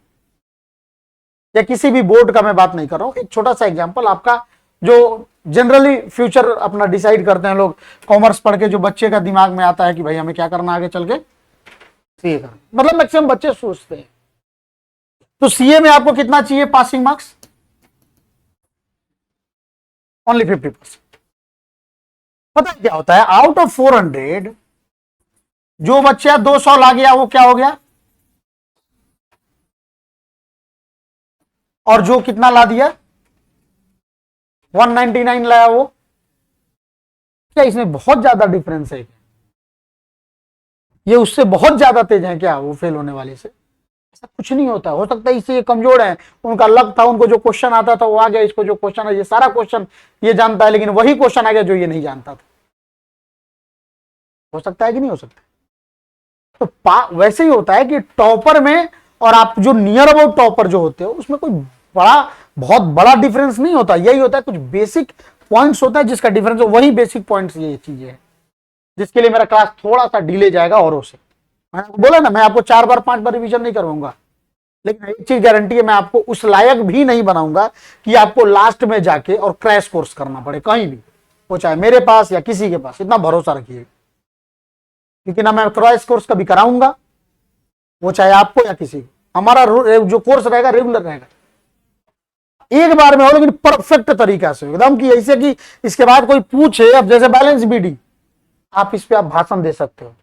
या किसी भी बोर्ड का मैं बात नहीं कर रहा हूं, एक छोटा सा एग्जांपल आपका, जो जनरली फ्यूचर अपना डिसाइड करते हैं लोग, कॉमर्स पढ़ के जो बच्चे का दिमाग में आता है कि भाई हमें क्या करना आगे चल के, सीए करना, मतलब मैक्सिमम बच्चे सोचते हैं। तो सीए में आपको कितना चाहिए पासिंग मार्क्स? ओनली 50%। पता क्या होता है, आउट ऑफ 400 जो बच्चा 200 ला गया वो क्या हो गया, और जो कितना ला दिया 199 लाया वो, क्या इसमें बहुत ज्यादा डिफरेंस है? ये उससे बहुत ज्यादा तेज है क्या वो फेल होने वाले से? ऐसा कुछ नहीं होता। हो सकता है इससे ये कमजोर है, उनका लक था, उनको जो क्वेश्चन आता था वो आ गया, इसको जो क्वेश्चन है ये सारा क्वेश्चन ये जानता है, लेकिन वही क्वेश्चन आ गया जो ये नहीं जानता था। हो सकता है कि नहीं हो सकता? तो वैसे ही होता है कि टॉपर में और आप जो नियर अबाउट टॉपर जो होते हो उसमें कोई बहुत बड़ा डिफरेंस नहीं होता। यही होता है कुछ बेसिक पॉइंट्स होता है जिसका डिफरेंस हो, वही बेसिक पॉइंट्स ये चीजें है, जिसके लिए मेरा क्लास थोड़ा सा डिले जाएगा औरों से। मैंने बोला ना मैं आपको 4 बार 5 बार रिवीजन नहीं करवाऊंगा, लेकिन एक चीज गारंटी है, मैं आपको उस लायक भी नहीं बनाऊंगा कि आपको लास्ट में जाके और क्रैश कोर्स करना पड़े कहीं भी, वो चाहे मेरे पास या किसी के पास। इतना भरोसा रखिए, क्योंकि ना मैं क्रैश कोर्स कभी कराऊंगा, वो चाहे आपको या किसी को। हमारा जो कोर्स रहेगा रेगुलर रहेगा, एक बार में हो लेकिन परफेक्ट तरीका से एकदम, कि ऐसे कि इसके बाद कोई पूछे, अब जैसे बैलेंस बीडी आप इस पे आप भाषण दे सकते हो,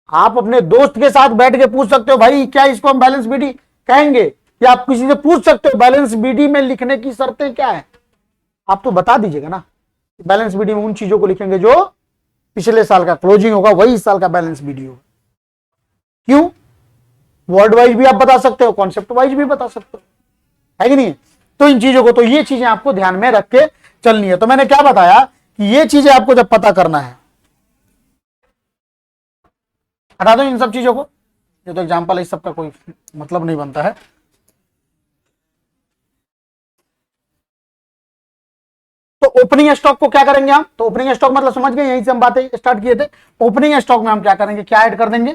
आप अपने दोस्त के साथ बैठ के पूछ सकते हो भाई क्या इसको हम बैलेंस बीडी कहेंगे, या आप किसी से पूछ सकते हो बैलेंस बीडी में लिखने की शर्तें क्या है, आप तो बता दीजिएगा ना। बैलेंस बीडी में उन चीजों को लिखेंगे जो पिछले साल का क्लोजिंग होगा वही इस साल का बैलेंस बीडी होगा। क्यों? वर्ड वाइज भी आप बता सकते हो, कॉन्सेप्ट वाइज भी बता सकते हो, है कि नहीं? तो इन चीजों को, तो ये चीजें आपको ध्यान में रख के चलनी है। तो मैंने क्या बताया कि ये चीजें आपको जब पता करना है, हटा दो इन सब चीजों को, ये तो एग्जांपल है, इस सब का कोई मतलब नहीं बनता है। तो ओपनिंग स्टॉक को क्या करेंगे हम? तो ओपनिंग स्टॉक मतलब समझ गए, यहीं से हम बातें स्टार्ट किए थे। ओपनिंग स्टॉक में हम क्या करेंगे, क्या ऐड कर देंगे?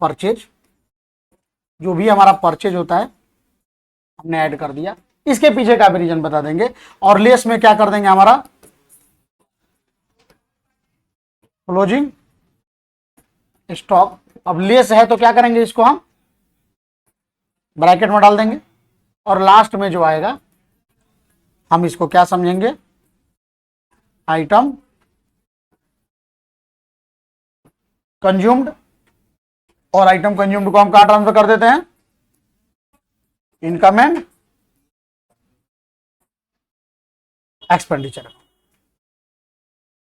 परचेज, जो भी हमारा परचेज होता है हमने ऐड कर दिया, इसके पीछे का भी रीजन बता देंगे। और लेस में क्या कर देंगे हमारा क्लोजिंग स्टॉक। अब लेस है तो क्या करेंगे, इसको हम ब्रैकेट में डाल देंगे, और लास्ट में जो आएगा हम इसको क्या समझेंगे, आइटम कंज्यूम्ड, और आइटम कंज्यूम्ड को हम कहां ट्रांसफर कर देते हैं, इनकम एंड एक्सपेंडिचर।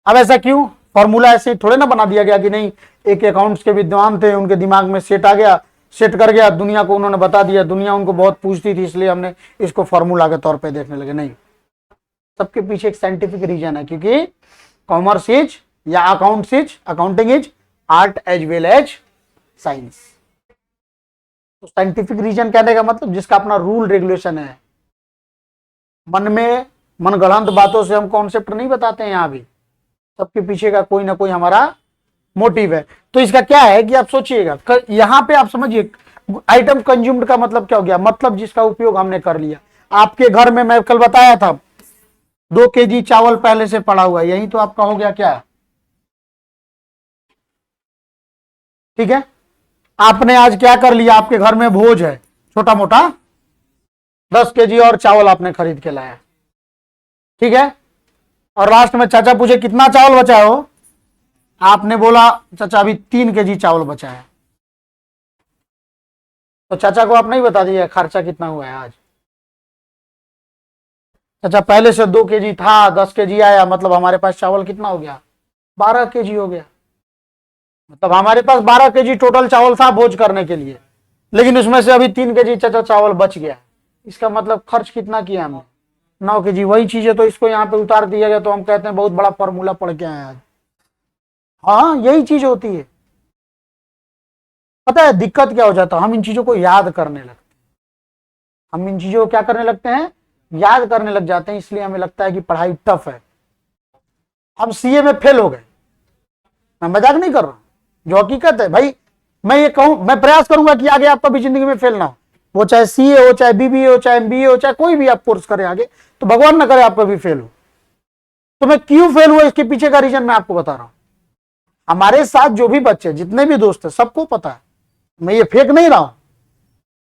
अब ऐसा क्यों? फॉर्मूला ऐसे थोड़े ना बना दिया गया कि नहीं, एक अकाउंट्स के विद्वान थे उनके दिमाग में सेट आ गया, सेट कर गया, दुनिया को उन्होंने बता दिया, दुनिया उनको बहुत पूछती थी इसलिए हमने इसको फॉर्मूला के तौर पे देखने लगे। नहीं, सबके पीछे एक साइंटिफिक रीजन है, क्योंकि कॉमर्स इज या accounting is art as well as science. तो साइंटिफिक रीजन कहने का मतलब जिसका अपना रूल रेगुलेशन है। मन में मनगढ़ंत बातों से हम कॉन्सेप्ट नहीं बताते हैं, यहां भी सबके पीछे का कोई ना कोई हमारा मोटिव है। तो इसका क्या है कि आप सोचिएगा, यहां पे आप समझिए आइटम कंज्यूम्ड का मतलब क्या हो गया, मतलब जिसका उपयोग हमने कर लिया। आपके घर में मैं कल बताया था 2 kg चावल पहले से पड़ा हुआ है, यही तो आपका हो गया क्या, ठीक है। आपने आज क्या कर लिया, आपके घर में भोज है, छोटा मोटा 10 kg और चावल आपने खरीद के लाया, ठीक है। और लास्ट में चाचा पूछे कितना चावल बचा हो, आपने बोला चाचा अभी 3 kg चावल बचा है। तो चाचा को आप नहीं बता दिए खर्चा कितना हुआ है आज। चाचा पहले से 2 kg था, 10 kg आया, मतलब हमारे पास चावल कितना हो गया, 12 kg हो गया। मतलब हमारे पास 12 kg टोटल चावल था भोज करने के लिए, लेकिन उसमें से अभी 3 kg चाचा चावल बच गया। इसका मतलब खर्च कितना किया हमने, 9 kg। वही चीज है तो इसको यहाँ पे उतार दिया गया, तो हम कहते हैं बहुत बड़ा फॉर्मूला पढ़ के आए आज। हाँ यही चीज होती है। पता है दिक्कत क्या हो जाता है, हम इन चीजों को याद करने लगते हैं। हम इन चीजों को क्या करने लगते हैं, याद करने लग जाते हैं, इसलिए हमें लगता है कि पढ़ाई टफ है। हम सीए में फेल हो गए, मैं मजाक नहीं कर रहा हूं, जो हकीकत है भाई। मैं ये कहूं, मैं प्रयास करूंगा कि आगे आप कभी जिंदगी में फेल ना हो, वो चाहे सीए हो, चाहे बीबीए हो, चाहे एमबीए हो, चाहे कोई भी आप कोर्स करें आगे, तो भगवान ना करे आप कभी फेल हो। तो मैं क्यों फेल हुआ इसके पीछे का रीजन मैं आपको बता रहा हूं। हमारे साथ जो भी बच्चे, जितने भी दोस्त हैं, सबको पता है, मैं ये फेक नहीं रहा हूं।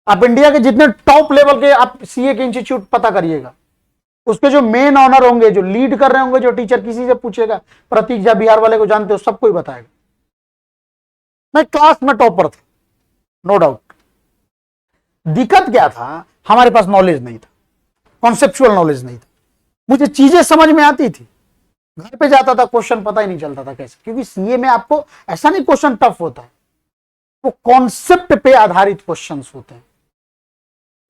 आप इंडिया के जितने टॉप लेवल के आप सीए के इंस्टीट्यूट पता करिएगा, उसके जो मेन ऑनर होंगे, जो लीड कर रहे होंगे, जो टीचर, किसी से पूछेगा, प्रतीक झा बिहार वाले को जानते हो, सबको ही बताएगा। मैं क्लास में टॉपर था, नो डाउट। दिक्कत क्या था, हमारे पास नॉलेज नहीं था, कॉन्सेप्चुअल नॉलेज नहीं था। मुझे चीजें समझ में आती थी, घर पे जाता था क्वेश्चन पता ही नहीं चलता था कैसे, क्योंकि सीए में आपको ऐसा नहीं क्वेश्चन टफ होता है, वो कॉन्सेप्ट पे आधारित क्वेश्चंस होते हैं।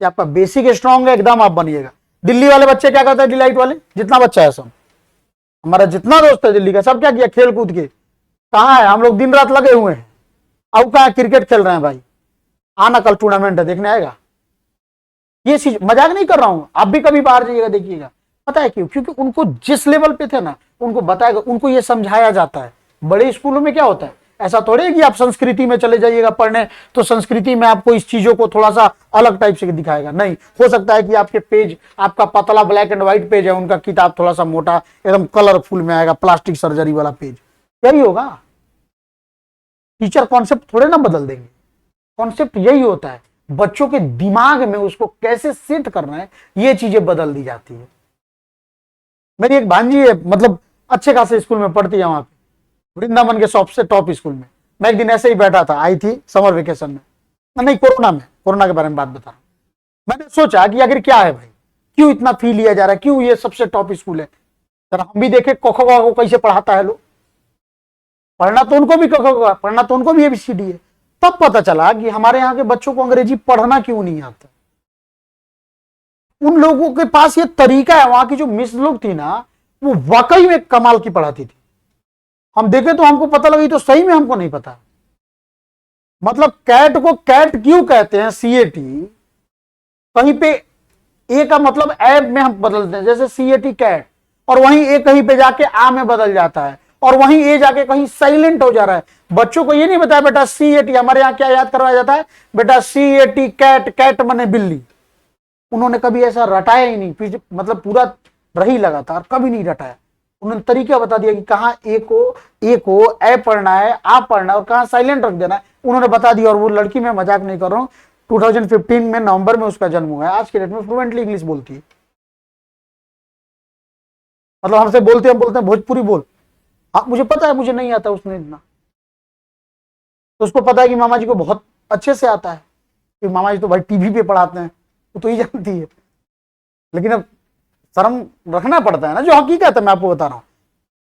कि आपका बेसिक स्ट्रांग है, एकदम आप बनिएगा। दिल्ली वाले बच्चे क्या करते हैं, डिलाइट वाले जितना बच्चा है सब, हमारा जितना दोस्त है दिल्ली का, सब क्या किया, खेल कूद के। कहाँ है, हम लोग दिन रात लगे हुए हैं। अब कहाँ क्रिकेट खेल रहे हैं भाई, आना कल टूर्नामेंट है, देखने आएगा। ये चीज मजाक नहीं कर रहा हूं, आप भी कभी बाहर जाइएगा देखिएगा। पता है क्यों, क्योंकि उनको जिस लेवल पे थे ना, उनको बताएगा, उनको ये समझाया जाता है। बड़े स्कूलों में क्या होता है, ऐसा थोड़ी है कि आप संस्कृति में चले जाइएगा पढ़ने, तो संस्कृति में आपको इस चीजों को थोड़ा सा अलग टाइप से दिखाएगा। नहीं, हो सकता है कि आपके पेज, आपका पतला ब्लैक एंड व्हाइट पेज है, उनका किताब थोड़ा सा मोटा एकदम कलरफुल में आएगा, प्लास्टिक सर्जरी वाला पेज। यही होगा, टीचर कॉन्सेप्ट थोड़े ना बदल देंगे। कॉन्सेप्ट यही होता है, बच्चों के दिमाग में उसको कैसे सेट करना है, ये चीजें बदल दी जाती है। मेरी एक भांजी है, मतलब अच्छे खासे स्कूल में पढ़ती है, वहां पे वृंदावन के सबसे टॉप स्कूल में। मैं एक दिन ऐसे ही बैठा था, आई थी समर वेकेशन में, नहीं कोरोना में, कोरोना के बारे में बात बता रहा हूं। मैंने सोचा कि आखिर क्या है भाई, क्यों इतना फी लिया जा रहा है, क्यों ये सबसे टॉप स्कूल है। जरा हम भी देखे क ख को कैसे पढ़ाता है लोग। पढ़ना तो उनको भी क ख, पढ़ना तो उनको भी एबीसीडी है। तब पता चला कि हमारे यहाँ के बच्चों को अंग्रेजी पढ़ना क्यों नहीं आता। उन लोगों के पास ये तरीका है, वहां की जो मिस लोग थी ना, वो वाकई में कमाल की पढ़ाती थी। हम देखे तो हमको पता लगी, तो सही में हमको नहीं पता। मतलब कैट को कैट क्यों कहते हैं, सीएटी, कहीं पे ए का मतलब ऐप में हम बदलते हैं, जैसे सीएटी कैट, और वहीं ए कहीं पे जाके आ में बदल जाता है, और वहीं ए जाके कहीं साइलेंट हो जा रहा है। बच्चों को ये नहीं बताया बेटा सीएटी, हमारे यहाँ क्या याद करवाया जाता है, बेटा सीएटी कैट, कैट माने बिल्ली। उन्होंने कभी ऐसा रटाया ही नहीं, मतलब पूरा रही लगातार, कभी नहीं रटाया। उन्होंने तरीका बता दिया कि कहाँ ए को ए पढ़ना है, आ पढ़ना है, और कहाँ साइलेंट रख देना है, उन्होंने बता दिया। और वो लड़की, मैं मजाक नहीं कर रहा हूँ, 2015 में नवंबर में उसका जन्म हुआ है, आज के डेट में फ्लुएंटली इंग्लिश बोलती है। मतलब हमसे बोलते हैं भोजपुरी बोल। हाँ मुझे पता है, मुझे नहीं आता उसने इतना, तो उसको पता है कि मामा जी को बहुत अच्छे से आता है, कि मामा जी तो भाई टीवी पे पढ़ाते हैं, वो तो ही जानती है। लेकिन अब शर्म रखना पड़ता है ना, जो हकीकत है मैं आपको बता रहा हूं,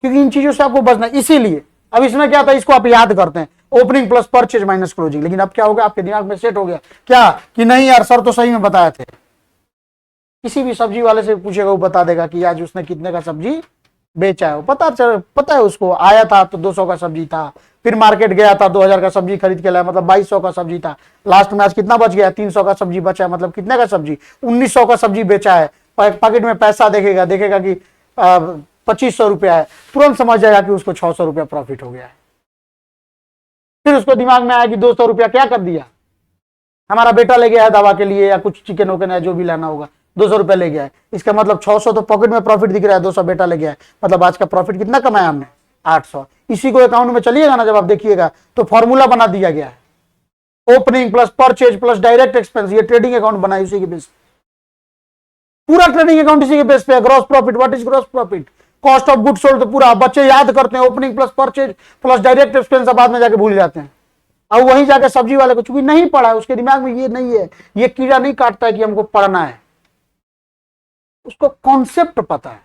क्योंकि इन चीजों से आपको बचना। इसीलिए अब इसमें क्या था, इसको आप याद करते हैं, opening plus purchase minus closing. लेकिन अब क्या हो गया, आपके दिमाग में सेट हो गया क्या, कि नहीं यार सर तो सही में बताए थे। किसी भी सब्जी वाले से पूछेगा, वो बता देगा कि आज उसने कितने का सब्जी बेचा है। पता है उसको, आया था तो 200 का सब्जी था, फिर मार्केट गया था 2000 का सब्जी खरीद के लाया, मतलब 2200 का सब्जी था। लास्ट में आज कितना बच गया, 300 का सब्जी बचा है, मतलब कितने का सब्जी, 1900 का सब्जी बेचा है। पॉकेट में पैसा देखेगा कि 2500 रुपया है, तुरंत समझ जाएगा कि उसको 600 रुपया प्रॉफिट हो गया है। फिर उसको दिमाग में आया कि 200 रुपया क्या कर दिया, हमारा बेटा ले गया है दवा के लिए, या कुछ चिकन वोकन है जो भी लाना होगा, 200 रुपया ले गया है, इसका मतलब 600 तो पॉकेट में प्रॉफिट दिख रहा है, 200 बेटा ले गया है, मतलब आज का प्रॉफिट कितना कमाया हमने, 800। इसी को अकाउंट में चलिएगा ना, जब आप देखिएगा तो फॉर्मूला बना दिया गया है, opening plus purchase plus direct expense, ये ट्रेडिंग अकाउंट बनाई उसी के बेस। पूरा ट्रेडिंग अकाउंट इसी के बेस पे है। Gross profit, what is gross profit, cost of good sold, तो पूरा बच्चे याद करते हैं, opening plus purchase plus direct expense, बाद में जाके भूल जाते हैं। अब वहीं जाके सब्जी वाले को चूंकि नहीं पढ़ा है, उसके दिमाग में ये नहीं है, ये कीड़ा नहीं काटता है कि हमको पढ़ना है, उसको कॉन्सेप्ट पता है।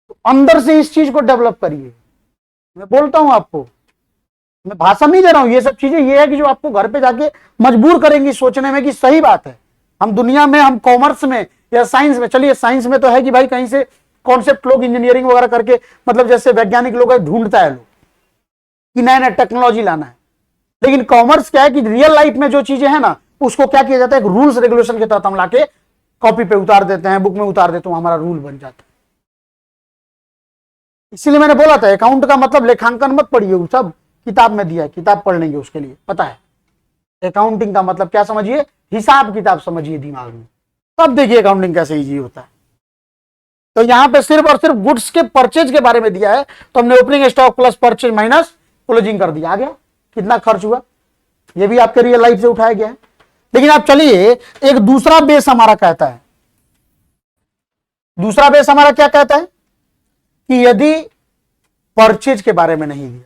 तो अंदर से इस चीज को डेवलप करिए। मैं बोलता हूं आपको, मैं भाषण नहीं दे रहा हूं, ये सब चीजें ये है कि जो आपको घर पे जाके मजबूर करेंगी सोचने में कि सही बात है। हम दुनिया में, हम कॉमर्स में या साइंस में, चलिए साइंस में तो है कि भाई कहीं से कॉन्सेप्ट लोग इंजीनियरिंग वगैरह करके, मतलब जैसे वैज्ञानिक लोग ढूंढता है लोग कि नया नया टेक्नोलॉजी लाना है। लेकिन कॉमर्स क्या है कि रियल लाइफ में जो चीजें हैं ना, उसको क्या किया जाता है, एक रूल्स रेगुलेशन के तहत हम लाके कॉपी पे उतार देते हैं, बुक में उतार देते हैं, हमारा रूल बन जाता है। इसीलिए मैंने बोला था अकाउंट का मतलब लेखांकन मत पढ़िए, वो सब किताब में दिया है, किताब पढ़ लेंगे उसके लिए पता है। अकाउंटिंग का मतलब क्या समझिए, हिसाब किताब समझिए दिमाग में, तब देखिए अकाउंटिंग कैसे इजी होता है। तो यहां पे सिर्फ और सिर्फ गुड्स के परचेज के बारे में दिया है, तो हमने opening stock plus purchase minus closing कर दिया, आ गया कितना खर्च हुआ, ये भी आपके रियल लाइफ से उठाया गया है। लेकिन आप चलिए एक दूसरा बेस हमारा कहता है, दूसरा बेस हमारा क्या कहता है कि यदि परचेज के बारे में नहीं दिया,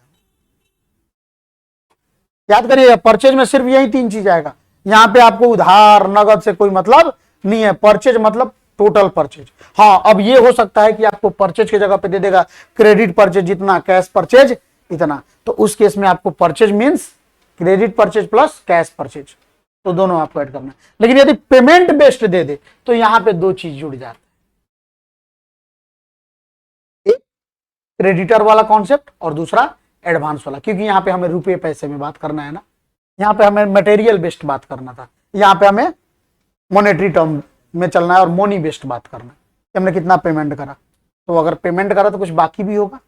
याद करिए परचेज में सिर्फ यही तीन चीज आएगा, यहां पे आपको उधार नगद से कोई मतलब नहीं है, परचेज मतलब टोटल परचेज। हाँ, अब ये हो सकता है कि आपको परचेज की जगह पे दे देगा क्रेडिट परचेज जितना, कैश परचेज इतना, तो उस केस में आपको purchase means credit purchase plus cash purchase, तो दोनों आपको ऐड करना है। लेकिन यदि पेमेंट बेस्ड दे दे तो यहां पे दो चीज जुड़ जाती है, एक क्रेडिटर वाला कॉन्सेप्ट और दूसरा एडवांस वाला, क्योंकि यहां पे हमें रुपए पैसे में बात करना है ना, यहां पे हमें मटेरियल बेस्ड बात करना था, यहां पे हमें मॉनेटरी टर्म में चलना है और मनी बेस्ड बात करना है कि हमने कितना पेमेंट करा। तो अगर पेमेंट करा तो कुछ बाकी भी होगा,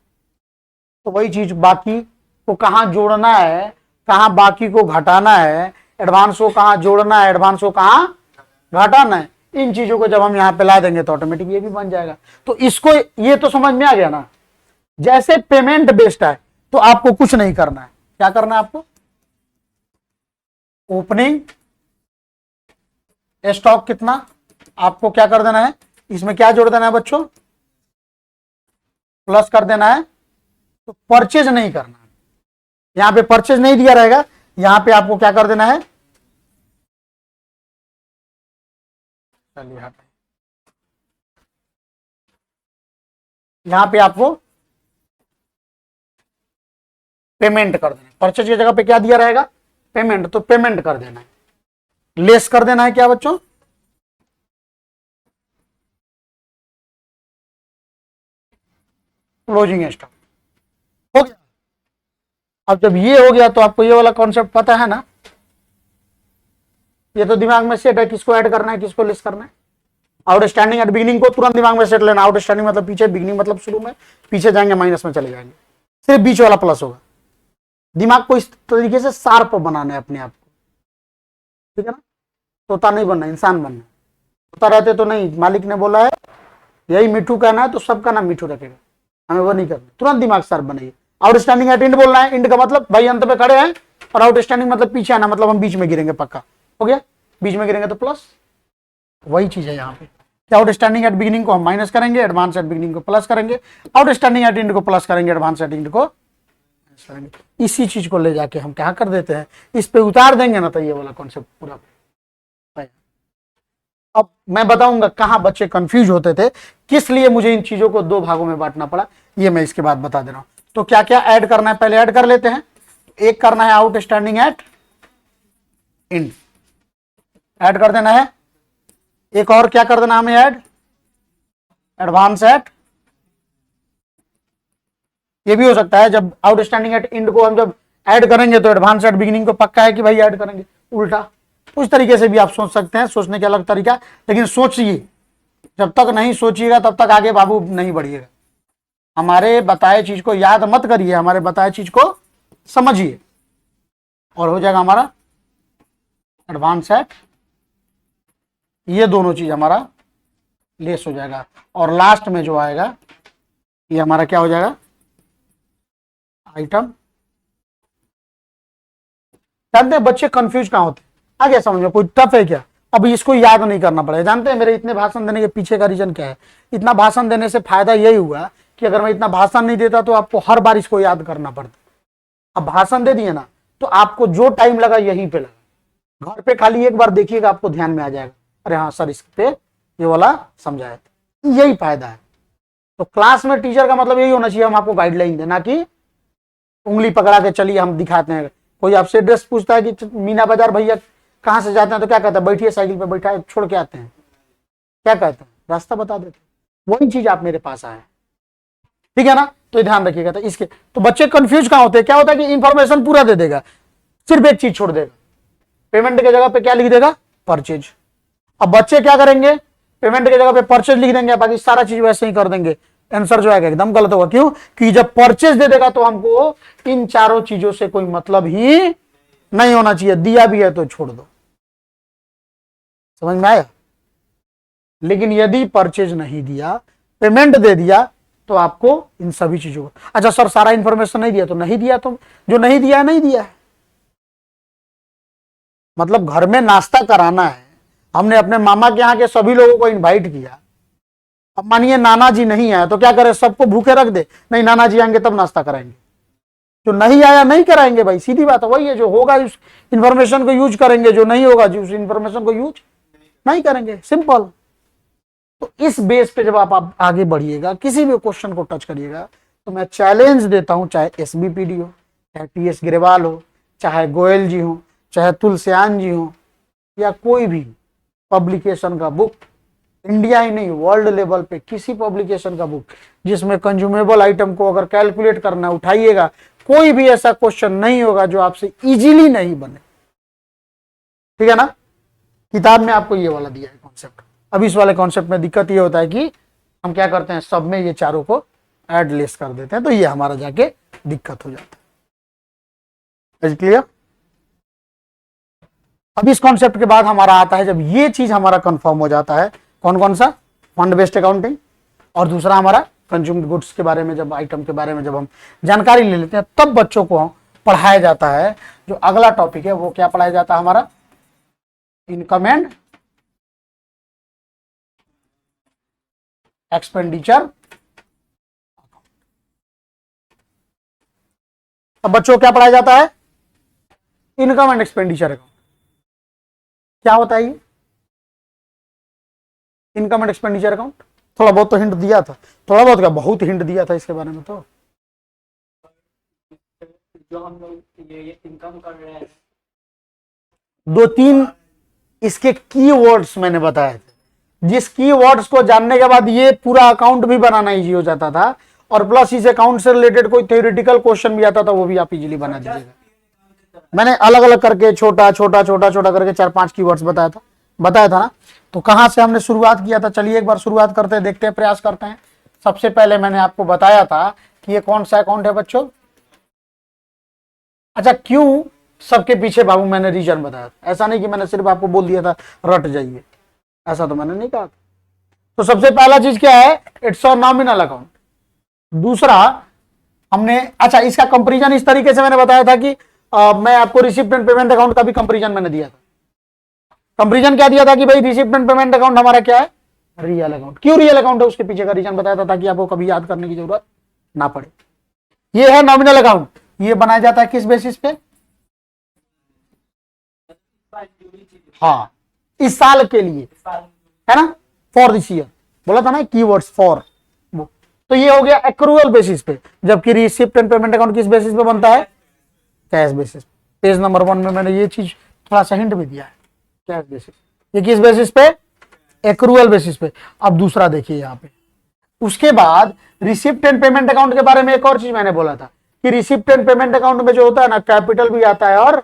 तो वही चीज बाकी को कहां जोड़ना है, कहां बाकी को घटाना है, एडवांस को कहां जोड़ना है, एडवांस को कहां घटाना है, इन चीजों को जब हम यहां पे ला देंगे तो ऑटोमेटिक ये भी बन जाएगा। तो इसको ये तो समझ में आ गया ना, जैसे पेमेंट बेस्ड है तो आपको कुछ नहीं करना है, क्या करना है आपको, ओपनिंग स्टॉक कितना, आपको क्या कर देना है, इसमें क्या जोड़ देना है बच्चों, प्लस कर देना है, तो परचेज नहीं करना है, यहां पे परचेज नहीं दिया रहेगा, यहां पे आपको क्या कर देना है, चलिए यहां पे आपको पेमेंट कर देना है, परचेज की जगह पे क्या दिया रहेगा, पेमेंट, तो पेमेंट कर देना है, लेस कर देना है क्या बच्चों, क्लोजिंग स्टॉक, हो गया। अब जब ये हो गया तो आपको ये वाला कॉन्सेप्ट पता है ना, ये तो दिमाग में सेट है, किसको ऐड करना है किसको लेस करना है। आउटस्टैंडिंग एट बिगिनिंग को तुरंत दिमाग में सेट लेना, आउटस्टैंडिंग मतलब पीछे, बिगिनिंग मतलब शुरू में, पीछे जाएंगे माइनस में चले जाएंगे, सिर्फ बीच वाला प्लस होगा। दिमाग को इस तरीके से शार्प बनाना है अपने आप को, ठीक है ना, तोता नहीं बनना, इंसान बनना। तोता रहते तो नहीं, मालिक ने बोला है यही मिठू कहना है तो सबका नाम मिठू रखेगा, हमें वो नहीं करना, तुरंत दिमाग शार्प बनाइए। आउटस्टैंडिंग एट इंड बोलना है, इंड का मतलब भाई अंत पे खड़े हैं, और आउटस्टैंडिंग मतलब पीछे आना, मतलब हम बीच में गिरेंगे पक्का, हो गया, बीच में गिरेंगे तो प्लस, वही चीज है यहाँ पे। आउटस्टैंडिंग एट बिगिनिंग को हम माइनस करेंगे, एडवांस एट बिगिनिंग को प्लस करेंगे, आउटस्टैंडिंग एट इंड को प्लस करेंगे, एडवांस एट इंड को करेंगे। इसी चीज को ले जाके हम क्या कर देते हैं, इस पे उतार देंगे ना, तो ये वाला कॉन्सेप्ट पूरा। अब मैं बताऊंगा कहां बच्चे कंफ्यूज होते थे, किस लिए मुझे इन चीजों को दो भागों में बांटना पड़ा, ये मैं इसके बाद बता दे रहा हूं। तो क्या क्या ऐड करना है पहले ऐड कर लेते हैं। एक करना है आउटस्टैंडिंग एट इंड, ऐड कर देना है। एक और क्या कर देना हमें ऐड, एडवांस एट, ये भी हो सकता है जब आउटस्टैंडिंग एट इंड को हम जब ऐड करेंगे तो एडवांस एट बिगिनिंग को पक्का है कि भाई ऐड करेंगे, उल्टा उस तरीके से भी आप सोच सकते हैं, सोचने के अलग तरीका। लेकिन सोचिए, जब तक नहीं सोचिएगा तब तक आगे बाबू नहीं बढ़िएगा। हमारे बताए चीज को याद मत करिए, हमारे बताए चीज को समझिए, और हो जाएगा हमारा एडवांस एट, ये दोनों चीज हमारा लेस हो जाएगा। और लास्ट में जो आएगा ये हमारा क्या हो जाएगा, आइटम। जानते हैं बच्चे कंफ्यूज कहां होते हैं, आ गया समझ में, कोई टफ है क्या, अब इसको याद नहीं करना पड़ेगा। जानते हैं मेरे इतने भाषण देने के पीछे का रीजन क्या है? इतना भाषण देने से फायदा यही हुआ कि अगर मैं इतना भाषण नहीं देता तो आपको हर बार इसको याद करना पड़ता। अब भाषण दे दिए ना, तो आपको जो टाइम लगा यहीं पे लगा, घर पे खाली एक बार देखिएगा आपको ध्यान में आ जाएगा, अरे हाँ सर इस पे ये वाला समझाया था। यही फायदा है। तो क्लास में टीचर का मतलब यही होना चाहिए, हम आपको गाइडलाइन दें, ना कि उंगली पकड़ा के चलिए हम दिखाते हैं। कोई आपसे एड्रेस पूछता है कि मीना बाजार भैया कहाँ से जाते हैं, तो क्या कहते हैं? बैठिए साइकिल पे, बैठा है छोड़ के आते हैं। क्या कहते हैं? रास्ता बता देते हैं। वही चीज आप मेरे पास आए, ठीक है ना? तो ध्यान रखिएगा। तो इसके तो बच्चे कंफ्यूज कहाँ होते हैं? क्या होता है कि इंफॉर्मेशन पूरा दे देगा, सिर्फ एक चीज छोड़ देगा, पेमेंट के जगह पे क्या लिख देगा? परचेज। अब बच्चे क्या करेंगे? पेमेंट की जगह पे परचेज लिख देंगे, बाकी सारा चीज वैसे ही कर देंगे। आंसर जो है एकदम गलत होगा। क्यों? कि जब परचेज दे देगा तो हमको इन चारों चीजों से कोई मतलब ही नहीं होना चाहिए। दिया भी है तो छोड़ दो। समझ में आया? लेकिन यदि परचेज नहीं दिया, पेमेंट दे दिया, तो आपको इन सभी चीजों को, अच्छा सर सारा इंफॉर्मेशन नहीं दिया तो नहीं दिया, तो जो नहीं दिया है नहीं दिया है। मतलब घर में नाश्ता कराना है, हमने अपने मामा के यहाँ के सभी लोगों को इनवाइट किया। अब मानिए नाना जी नहीं आए तो क्या करें? सबको भूखे रख दे? नहीं, नाना जी आएंगे तब नाश्ता कराएंगे। जो नहीं आया नहीं कराएंगे भाई, सीधी बात है। वही है, जो होगा उस इंफॉर्मेशन को यूज करेंगे, जो नहीं होगा उस इंफॉर्मेशन को यूज नहीं करेंगे। सिंपल। तो इस बेस पे जब आप आगे बढ़िएगा, किसी भी क्वेश्चन को टच करिएगा, तो मैं चैलेंज देता हूं, चाहे एसबीपीडी हो, चाहे टीएस ग्रेवाल हो, चाहे गोयल जी हो, चाहे तुलसियान जी हो, या कोई भी पब्लिकेशन का बुक, इंडिया ही नहीं वर्ल्ड लेवल पे किसी पब्लिकेशन का बुक जिसमें कंज्यूमेबल आइटम को अगर कैलकुलेट करना, उठाइएगा, कोई भी ऐसा क्वेश्चन नहीं होगा जो आपसे इजीली नहीं बने। ठीक है ना? किताब में आपको ये वाला दिया है कॉन्सेप्ट। अब इस वाले कॉन्सेप्ट में दिक्कत ये होता है कि हम क्या करते हैं, सब में ये चारों को ऐड लेस कर देते हैं, तो ये हमारा जाके दिक्कत हो जाता है। क्लियर? अब इस कॉन्सेप्ट के बाद हमारा आता है, जब ये चीज हमारा कंफर्म हो जाता है, कौन कौन सा? फंड बेस्ड अकाउंटिंग, और दूसरा हमारा कंज्यूम्ड गुड्स के बारे में, जब आइटम के बारे में जब हम जानकारी ले लेते हैं, तब बच्चों को पढ़ाया जाता है जो अगला टॉपिक है। वो क्या पढ़ाया जाता है हमारा? Income and expenditure. अब बच्चों को क्या पढ़ाया जाता है? Income and expenditure account. क्या होता है ये इनकम एंड एक्सपेंडिचर अकाउंट? थोड़ा बहुत तो हिंट दिया था, थोड़ा बहुत क्या, बहुत हिंट दिया था इसके बारे में। तो जो हम लोग ये इनकम कर रहे हैं, दो तीन इसके कीवर्ड्स मैंने बताए थे, जिस कीवर्ड्स को जानने के बाद ये पूरा अकाउंट भी बनाना इजी हो जाता था, और प्लस इस अकाउंट से रिलेटेड कोई थ्योरेटिकल क्वेश्चन भी आता था, वो भी आप इजीली बना दीजिएगा। मैंने अलग अलग करके छोटा छोटा छोटा छोटा करके 4-5 कीवर्ड्स बताया था ना। तो कहां से हमने शुरुआत किया था? चलिए एक बार शुरुआत करते हैं, देखते हैं, प्रयास करते हैं। सबसे पहले मैंने आपको बताया था कि ये कौन सा अकाउंट है बच्चों? अच्छा, क्यों सबके पीछे बाबू मैंने रीजन बताया था, ऐसा नहीं कि मैंने सिर्फ आपको बोल दिया था रट जाइए, ऐसा तो मैंने नहीं कहा था। तो सबसे पहला चीज क्या है? It's a nominal account. दूसरा हमने, अच्छा इसका कंपैरिजन इस तरीके से मैंने बताया था कि मैं आपको रिसिप्ट एंड पेमेंट अकाउंट का भी कंपैरिजन मैंने दिया था। कंपैरिजन क्या दिया था कि भाई रिसिप्ट एंड पेमेंट अकाउंट हमारा क्या है? Real account. क्यों रियल अकाउंट है उसके पीछे का रीजन बताया था, ताकि आपको कभी याद करने की जरूरत ना पड़े। ये है नॉमिनल अकाउंट। ये बनाया जाता है किस बेसिस पे? हाँ, इस साल के लिए, है ना? फॉर दिस ईयर बोला था ना, कीवर्ड्स फॉर। तो ये हो गया एक्रूअल बेसिस पे, जबकि रिसिप्ट एंड पेमेंट अकाउंट किस बेसिस पे बनता है? Cash basis. पेज नंबर 1 में मैंने ये चीज थोड़ा सा हिंट भी दिया है, कैश बेसिस। ये किस बेसिस पे? एक्रूअल बेसिस पे। अब दूसरा देखिए यहाँ पे, उसके बाद रिसिप्ट एंड पेमेंट अकाउंट के बारे में एक और चीज मैंने बोला था कि रिसिप्ट एंड पेमेंट अकाउंट में जो होता है ना, कैपिटल भी आता है और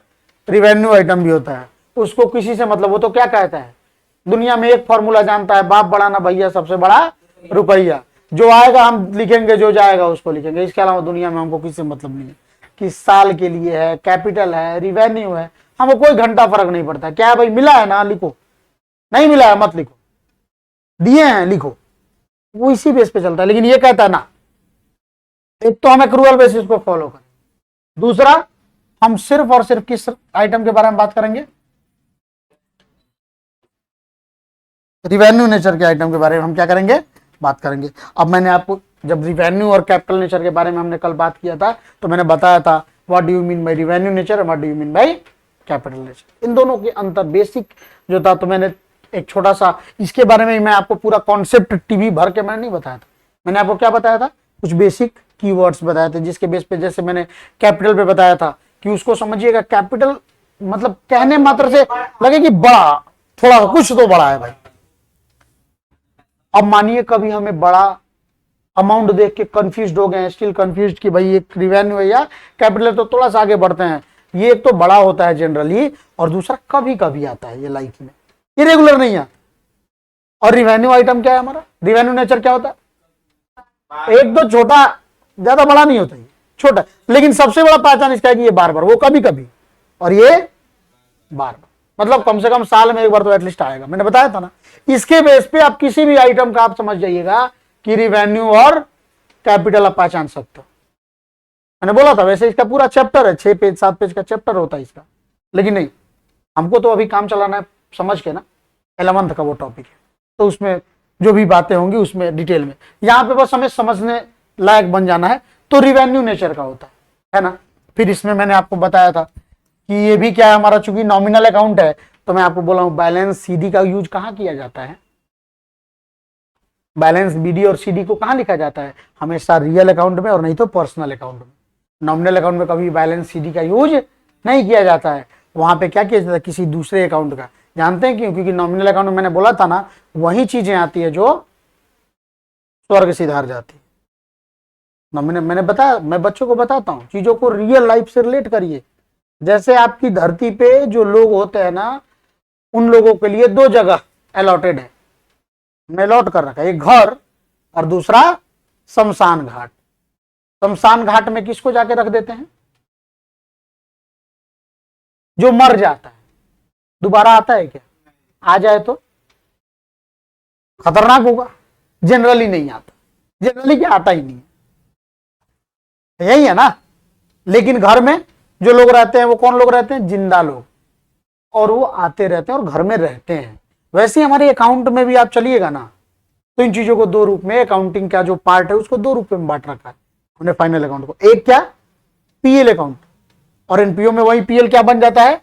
रिवेन्यू आइटम भी होता है। उसको किसी से मतलब, वो तो क्या कहता है, दुनिया में एक फॉर्मूला जानता है, बाप बड़ा ना भैया, सबसे बड़ा रुपया। जो आएगा हम लिखेंगे, जो जाएगा उसको लिखेंगे। इसके अलावा दुनिया में हमको किसी से मतलब नहीं है। किस साल के लिए है, कैपिटल है, रिवेन्यू है, हमको कोई घंटा फर्क नहीं पड़ता। क्या है भाई, मिला है ना लिखो, नहीं मिला है मत लिखो, दिए हैं लिखो, वो इसी बेस पे चलता है। लेकिन ये कहता है ना, एक तो हम एक्रूअल बेसिस को फॉलो करें, दूसरा हम सिर्फ और सिर्फ किस आइटम के बारे में बात करेंगे? रिवेन्यू नेचर के आइटम के बारे में हम क्या करेंगे, बात करेंगे। अब मैंने आपको जब रिवेन्यू और कैपिटल नेचर के बारे में हमने कल बात किया था तो मैंने बताया था what do you mean by revenue nature, what do you mean by capital nature, इन दोनों के अंतर बेसिक जो था। तो मैंने एक छोटा सा इसके बारे में मैं आपको पूरा कॉन्सेप्ट टीवी भर के मैंने नहीं बताया था। मैंने आपको क्या बताया था, कुछ बेसिक कीवर्ड्स बताए थे जिसके बेस पे, जैसे मैंने कैपिटल पे बताया था कि उसको समझिएगा, कैपिटल मतलब कहने मात्र से लगे कि बड़ा, थोड़ा कुछ तो बड़ा है भाई। अब मानिए कभी हमें बड़ा अमाउंट देख के कंफ्यूज हो गए हैं, स्टिल कंफ्यूज कि भाई एक रिवेन्यू है या कैपिटल, तो थोड़ा सा आगे बढ़ते हैं। ये एक तो बड़ा होता है जनरली, और दूसरा कभी कभी आता है ये लाइफ में, इरेगुलर नहीं है। और रिवेन्यू आइटम क्या है हमारा, रिवेन्यू नेचर क्या होता है, एक तो छोटा, ज्यादा बड़ा नहीं होता, ये छोटा, लेकिन सबसे बड़ा पहचान इसका है कि ये बार बार, वो कभी कभी, और ये बार बार, मतलब कम से कम साल में एक बार तो एटलीस्ट आएगा। मैंने बताया था ना, इसके बेस पे आप किसी भी आइटम का आप समझ जाइएगा कि रिवेन्यू और कैपिटल आप पहचान सकते हो। मैंने बोला था वैसे इसका पूरा चैप्टर है, 6 पेज 7 पेज का चैप्टर होता है इसका, लेकिन नहीं, हमको तो अभी काम चलाना है समझ के ना, 11th का वो टॉपिक है, तो उसमें जो भी बातें होंगी उसमें डिटेल में, यहाँ पे बस हमें समझने लायक बन जाना है। तो रिवेन्यू नेचर का होता है ना। फिर इसमें मैंने आपको बताया था कि ये भी क्या है हमारा, चूंकि नॉमिनल अकाउंट है, तो मैं आपको बोला हूं बैलेंस सीडी का यूज कहां किया जाता है, बैलेंस बीडी और सीडी को कहां लिखा जाता है, हमेशा रियल अकाउंट में और नहीं तो पर्सनल अकाउंट में। नॉमिनल अकाउंट में कभी बैलेंस सीडी का यूज नहीं किया जाता है, वहां पे क्या किया जाता है, किसी दूसरे अकाउंट का। जानते हैं क्यों, क्योंकि नॉमिनल अकाउंट में मैंने बोला था ना, वही चीजें आती है जो स्वर्ग सिधार जाती है। नॉमिनल मैंने बताया, मैं बच्चों को बताता हूँ, चीजों को रियल लाइफ से रिलेट करिए। जैसे आपकी धरती पे जो लोग होते हैं ना, उन लोगों के लिए 2 जगह अलॉटेड है, अलॉट कर रखा है, एक घर और दूसरा शमशान घाट। शमशान घाट में किसको जाके रख देते हैं, जो मर जाता है। दोबारा आता है क्या, आ जाए तो खतरनाक होगा, जनरली नहीं आता, जनरली क्या आता ही नहीं है, यही है ना। लेकिन घर में जो लोग रहते हैं वो कौन लोग रहते हैं, जिंदा लोग, और वो आते रहते हैं और घर में रहते हैं। वैसे ही हमारे अकाउंट में भी आप चलिएगा ना, तो इन चीजों को 2 रूप में, अकाउंटिंग का जो पार्ट है उसको 2 रूप में बांट रखा है हमने फाइनल अकाउंट को। एक क्या, पीएल अकाउंट, और एनपीओ में वही पीएल क्या बन जाता है,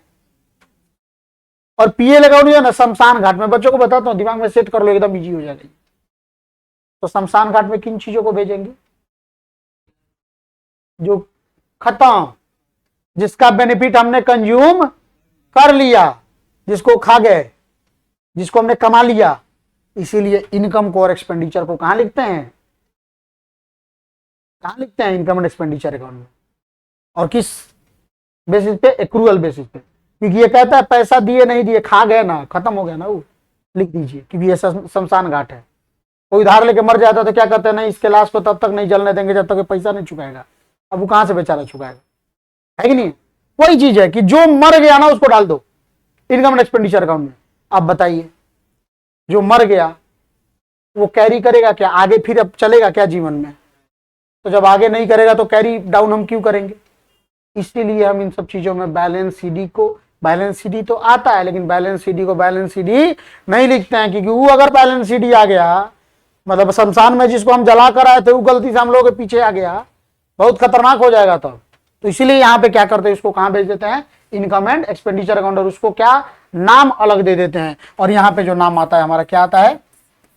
और पीएल अकाउंट जो है ना शमशान घाट में, बच्चों को बताता हूं, दिमाग में सेट कर लो, एकदम इजी हो जाएगा। तो शमशान घाट में किन चीजों को भेजेंगे, जो खत्म, जिसका बेनिफिट हमने कंज्यूम कर लिया, जिसको खा गए, जिसको हमने कमा लिया। इसीलिए इनकम को और एक्सपेंडिचर को कहां लिखते हैं, कहां लिखते हैं, इनकम एंड एक्सपेंडिचर अकाउंट में। और किस बेसिस पे, एक्रूअल बेसिस पे, क्योंकि ये कहता है पैसा दिए नहीं दिए, खा गए ना, खत्म हो गया ना, वो लिख दीजिए, क्योंकि ये शमशान घाट है। कोई उधार लेके मर जाता तो क्या कहते हैं, नहीं इसके लाश को तब तक नहीं जलने देंगे जब तक ये पैसा नहीं चुकाएगा। अब वो कहां से बेचारा चुकाएगा, है कि नहीं। वही चीज है कि जो मर गया ना उसको डाल दो इनकम एंड एक्सपेंडिचर अकाउंट में। अब बताइए, जो मर गया वो कैरी करेगा क्या आगे, फिर अब चलेगा क्या जीवन में, तो जब आगे नहीं करेगा तो कैरी डाउन हम क्यों करेंगे। इसीलिए हम इन सब चीजों में बैलेंस सीडी को, बैलेंस सीडी तो आता है लेकिन बैलेंस सीडी को बैलेंस सीडी नहीं लिखते हैं, क्योंकि वो अगर बैलेंस सीडी आ गया, मतलब शमशान में जिसको हम जला कर आए थे वो गलती से हम लोगों के पीछे आ गया, बहुत खतरनाक हो जाएगा तब। तो इसीलिए यहाँ पे क्या करते हैं, इसको कहां भेज देते हैं, इनकम एंड एक्सपेंडिचर अकाउंट, और उसको क्या नाम अलग दे देते हैं। और यहाँ पे जो नाम आता है हमारा क्या आता है,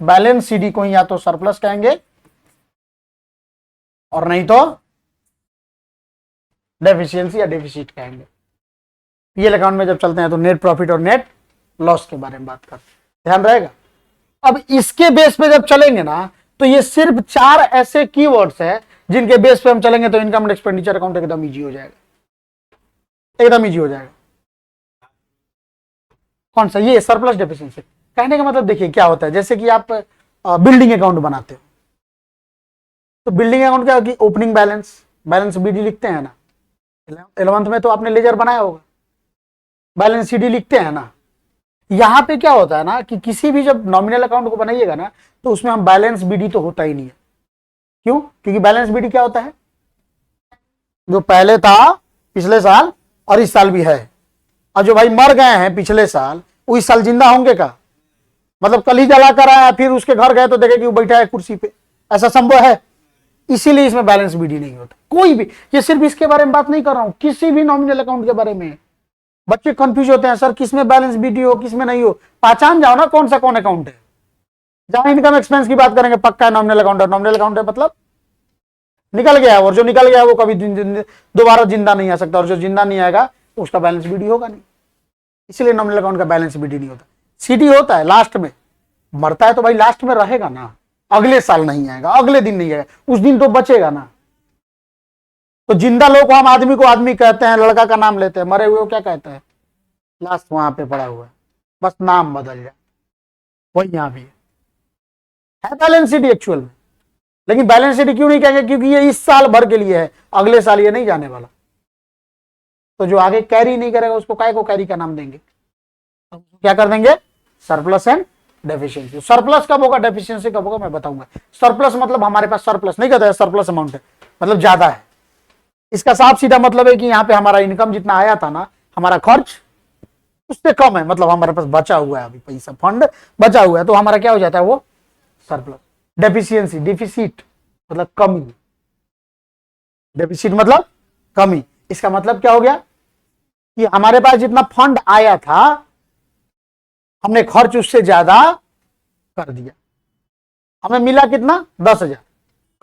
बैलेंस सीडी को ही या तो सरप्लस कहेंगे और नहीं तो डेफिशिएंसी या डेफिसिट कहेंगे। पीएल अकाउंट में जब चलते हैं तो नेट प्रॉफिट और नेट लॉस के बारे में बात करते हैं, ध्यान रहेगा। अब इसके बेस पे जब चलेंगे ना, तो ये सिर्फ 4 ऐसे कीवर्ड्स है जिनके बेस पे हम चलेंगे तो इनकम एंड एक्सपेंडिचर अकाउंट एकदम इजी हो जाएगा, एकदम इजी हो जाएगा। कौन सा, ये सरप्लस डेफिशिएंसी। कहने का मतलब देखिए क्या होता है, जैसे कि आप बिल्डिंग अकाउंट बनाते हो, तो बिल्डिंग अकाउंट क्या होगी, ओपनिंग बैलेंस, बैलेंस बीडी लिखते हैं ना, 11th में तो आपने लेजर बनाया होगा, बैलेंस सीडी लिखते हैं ना। यहां पे क्या होता है ना कि किसी भी जब नॉमिनल अकाउंट को बनाइएगा ना, तो उसमें हम बैलेंस बीडी तो होता ही नहीं है। क्यों, क्योंकि बैलेंस बीडी क्या होता है, जो पहले था पिछले साल और इस साल भी है, और जो भाई मर गए हैं पिछले साल वो इस साल जिंदा होंगे का, मतलब कल ही जला कर आया, फिर उसके घर गए तो देखे कि वो बैठा है कुर्सी पे, ऐसा संभव है? इसीलिए इसमें बैलेंस बीडी नहीं होता कोई भी। ये सिर्फ इसके बारे में बात नहीं कर रहा हूं, किसी भी नॉमिनल अकाउंट के बारे में। बच्चे कंफ्यूज होते हैं, सर किसमें बैलेंस बीडी हो किसमें नहीं हो। पहचान जाओ ना कौन सा कौन अकाउंट है। जहां इनकम एक्सपेंस की बात करेंगे पक्का है नॉमिनल अकाउंट है। नॉमिनल अकाउंट है मतलब निकल गया, और जो निकल गया वो कभी दोबारा जिंदा नहीं आ सकता, और जो जिंदा नहीं आएगा उसका बैलेंस बीडी होगा नहीं। इसलिए नॉमिनल अकाउंट का बैलेंस बीडी नहीं होता। सीडी होता है लास्ट में, मरता है तो भाई लास्ट में रहेगा ना, अगले साल नहीं आएगा, अगले दिन नहीं आएगा, उस दिन तो बचेगा ना। तो जिंदा लोग को हम आदमी को आदमी कहते हैं, लड़का का नाम लेते हैं, मरे हुए को क्या कहते हैं? लास्ट वहां पे पड़ा हुआ है, बस नाम बदल जाए। वही यहां भी है बैलेंस शीट एक्चुअल में, लेकिन बैलेंस शीट क्यों नहीं कहेंगे? क्योंकि ये इस साल भर के लिए है, अगले साल ये नहीं जाने वाला। तो जो आगे कैरी नहीं करेगा उसको काय को कैरी का नाम देंगे? क्या कर देंगे? Surplus and deficiency. सरप्लस कब होगा, डेफिशिएंसी कब होगा, मैं बताऊंगा। सरप्लस मतलब हमारे पास सरप्लस नहीं कहते हैं, सरप्लस अमाउंट है मतलब ज्यादा है। इसका साफ सीधा मतलब है कि यहाँ पे हमारा इनकम जितना आया था ना, हमारा खर्च उससे कम है, मतलब हमारे पास बचा हुआ है, अभी पैसा फंड बचा हुआ है, तो हमारा क्या हो जाता है? वो सरप्लस। डेफिशिएंसी, डिफिसिट मतलब कमी, डेफिसिट मतलब कमी। इसका मतलब क्या हो गया कि हमारे पास जितना फंड आया था हमने खर्च उससे ज्यादा कर दिया। हमें मिला कितना? 10,000,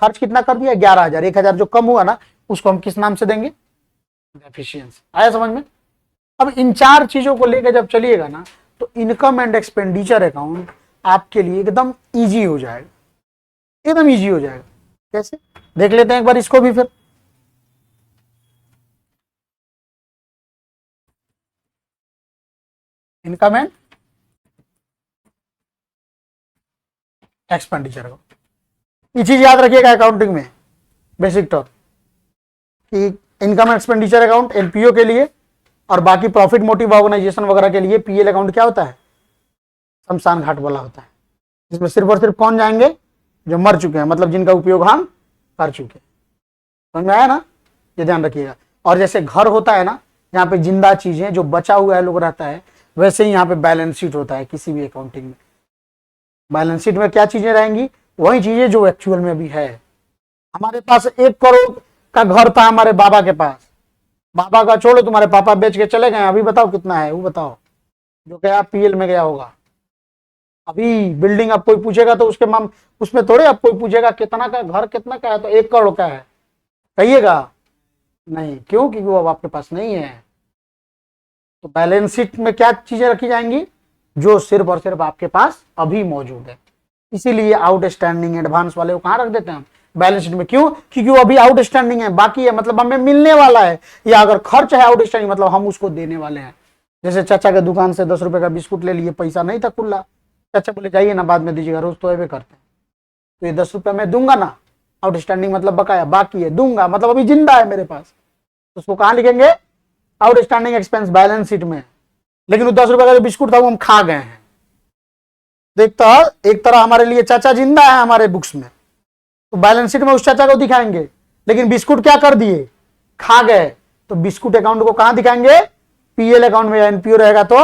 खर्च कितना कर दिया? 11,000। 1,000 जो कम हुआ ना उसको हम किस नाम से देंगे? डेफिशिएंसी। आया समझ में? अब इन चार चीजों को लेकर जब चलिएगा ना तो इनकम एंड एक्सपेंडिचर अकाउंट आपके लिए एकदम इजी हो जाएगा, एकदम इजी हो जाएगा। कैसे देख लेते हैं एक बार इसको भी। फिर इनकम एंड एक्सपेंडिचर अकाउंट, ये चीज याद रखिएगा अकाउंटिंग में बेसिक टॉप कि income and expenditure account NPO के लिए और बाकी प्रॉफिट मोटिव ऑर्गेनाइजेशन वगैरह के लिए पीएल अकाउंट क्या होता है? शमशान घाट वाला होता है, जिसमें सिर्फ और सिर्फ कौन जाएंगे? जो मर चुके हैं, मतलब जिनका उपयोग हम कर चुके हैं। समझ में आया ना? ये ध्यान रखिएगा। और जैसे घर होता है ना, यहाँ पे जिंदा चीजें जो बचा हुआ है लोग रहता है, वैसे ही यहाँ पे बैलेंस शीट होता है किसी भी अकाउंटिंग में। बैलेंस शीट में क्या चीजें रहेंगी? वही चीजें जो एक्चुअल में भी है। हमारे पास 1 करोड़ का घर था हमारे बाबा के पास, बाबा का छोड़ो, तुम्हारे पापा बेच के चले गए, अभी बताओ कितना है? वो बताओ जो गया पीएल में गया होगा। अभी बिल्डिंग अब कोई पूछेगा तो उसमें थोड़े अब कोई पूछेगा कितना का घर, कितना का है, तो 1 करोड़ का है कहिएगा नहीं, क्यों? क्योंकि वो अब आपके पास नहीं है। तो बैलेंस शीट में क्या चीजें रखी जाएंगी? जो सिर्फ और सिर्फ आपके पास अभी मौजूद है। इसीलिए आउटस्टैंडिंग एडवांस वाले को कहां रख देते हैं हम? बैलेंस शीट में। क्यों? क्योंकि वो अभी आउटस्टैंडिंग है, बाकी है, मतलब हमें मिलने वाला है। या अगर खर्च है आउटस्टैंडिंग मतलब हम उसको देने वाले हैं। जैसे चाचा के दुकान से 10 रुपए का बिस्कुट ले लिए, पैसा नहीं था खुला, चाचा बोले जाइए ना बाद में दीजिएगा, रोज तो ऐसे करते हैं, तो ये 10 रुपया मैं दूंगा ना। आउटस्टैंडिंग मतलब बकाया, बाकी है, दूंगा मतलब अभी जिंदा है मेरे पास, तो उसको कहां लिखेंगे? आउटस्टैंडिंग एक्सपेंस बैलेंस शीट में। लेकिन वो 10 रुपए का जो बिस्कुट था वो हम खा गए हैं। देखता एक तरह हमारे लिए चाचा जिंदा है हमारे बुक्स में, तो बैलेंस शीट में उस चाचा को दिखाएंगे, लेकिन बिस्कुट क्या कर दिए? खा गए। तो बिस्कुट अकाउंट को कहां दिखाएंगे? पीएल अकाउंट में। एनपीओ रहेगा तो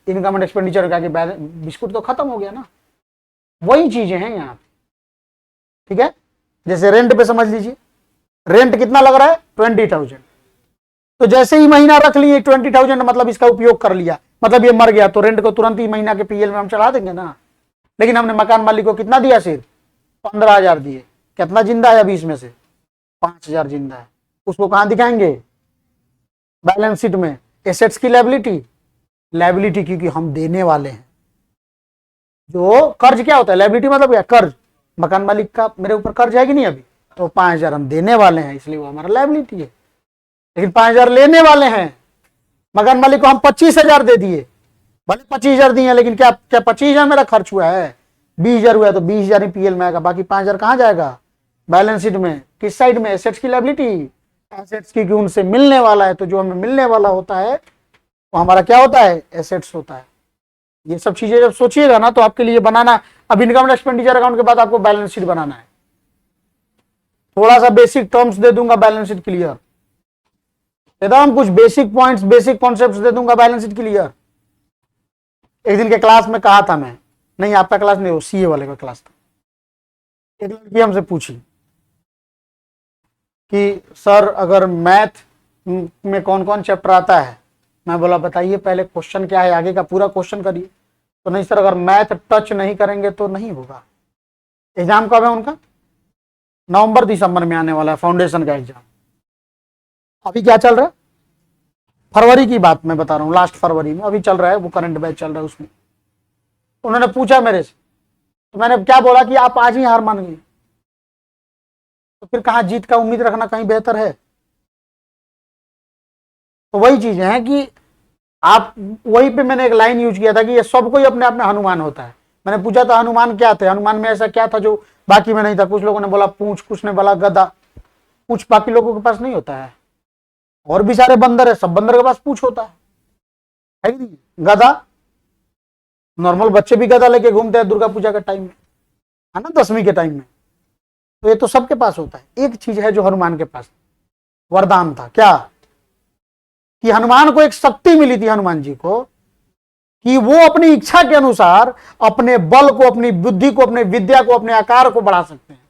इनकम एंड एक्सपेंडिचर का, बिस्कुट तो खत्म हो गया ना। वही चीजें हैं यहाँ पे, ठीक है? जैसे रेंट पे समझ लीजिए, रेंट कितना लग रहा है? 20,000। तो जैसे ही महीना रख लिए 20,000, मतलब इसका उपयोग कर लिया, मतलब ये मर गया, तो रेंट को तुरंत ही महीना के पीएल में हम चढ़ा देंगे ना। लेकिन हमने मकान मालिक को कितना दिया? सिर्फ 15,000 दिए। कितना जिंदा है अभी इसमें से? 5,000 जिंदा है। उसको कहां दिखाएंगे? बैलेंस शीट में। एसेट्स की लायबिलिटी, लायबिलिटी क्योंकि हम देने वाले हैं। जो कर्ज क्या होता है? लायबिलिटी मतलब क्या? कर्ज। मकान मालिक का मेरे ऊपर कर्ज है कि नहीं अभी, तो 5,000 हम देने वाले हैं, इसलिए वो हमारा लायबिलिटी है। लेकिन 5,000 लेने वाले हैं, मकान मालिक को हम 25,000 दे दिए, भले 25,000 दिए, लेकिन क्या 25,000 मेरा खर्च हुआ है? 20,000 हुआ, तो 20,000 ही पीएल में आएगा, बाकी 5,000 कहां जाएगा? बैलेंस शीट में। किस साइड में? एसेट्स की लायबिलिटी। एसेट्स की उनसे मिलने वाला है, तो जो हमें मिलने वाला होता है वो हमारा क्या होता है? एसेट्स होता है। ये सब चीजें जब सोचिएगा ना तो आपके लिए बनाना, अब इनकम एंड एक्सपेंडिचर अकाउंट के बाद आपको बैलेंस शीट बनाना है। थोड़ा सा बेसिक टर्म्स दे दूंगा, बैलेंस शीट क्लियर, एकदम कुछ बेसिक पॉइंट्स, बेसिक कॉन्सेप्ट्स दे दूंगा, बैलेंस शीट क्लियर। एक दिन के क्लास में कहा था मैं नहीं आपका क्लास नहीं, वो सीए वाले का क्लास था। एक लड़की हमसे पूछी कि सर अगर मैथ में कौन कौन चैप्टर आता है। मैं बोला बताइए पहले क्वेश्चन क्या है, आगे का पूरा क्वेश्चन करिए। तो नहीं सर अगर मैथ टच नहीं करेंगे तो नहीं होगा। एग्जाम कब है उनका? नवंबर दिसंबर में आने वाला है फाउंडेशन का एग्जाम। अभी क्या चल रहा है? फरवरी की बात मैं बता रहा हूँ, लास्ट फरवरी में अभी चल रहा है वो करंट बैच चल रहा है उसमें। उन्होंने पूछा मेरे से, तो मैंने क्या बोला कि आप आज ही हार मान गए, तो फिर कहाँ जीत का उम्मीद रखना कहीं बेहतर है। तो वही चीजें हैं कि आप, वही पे मैंने एक लाइन यूज किया था कि ये सब कोई अपने आप में हनुमान होता है। मैंने पूछा था हनुमान क्या थे, हनुमान में ऐसा क्या था जो बाकी में नहीं था। कुछ लोगों ने बोला पूंछ, कुछ ने बोला गदा। पूंछ बाकी लोगों के पास नहीं होता है, और भी सारे बंदर है, सब बंदर के पास पूंछ होता है कि नहीं? गदा नॉर्मल बच्चे भी गदा लेके घूमते हैं दुर्गा पूजा के टाइम में, है ना, दसवीं के टाइम में। तो ये तो सबके पास होता है। एक चीज है जो हनुमान के पास वरदान था, क्या? कि हनुमान को एक शक्ति मिली थी, हनुमान जी को, कि वो अपनी इच्छा के अनुसार अपने बल को, अपनी बुद्धि को, अपने विद्या को, अपने आकार को बढ़ा सकते हैं।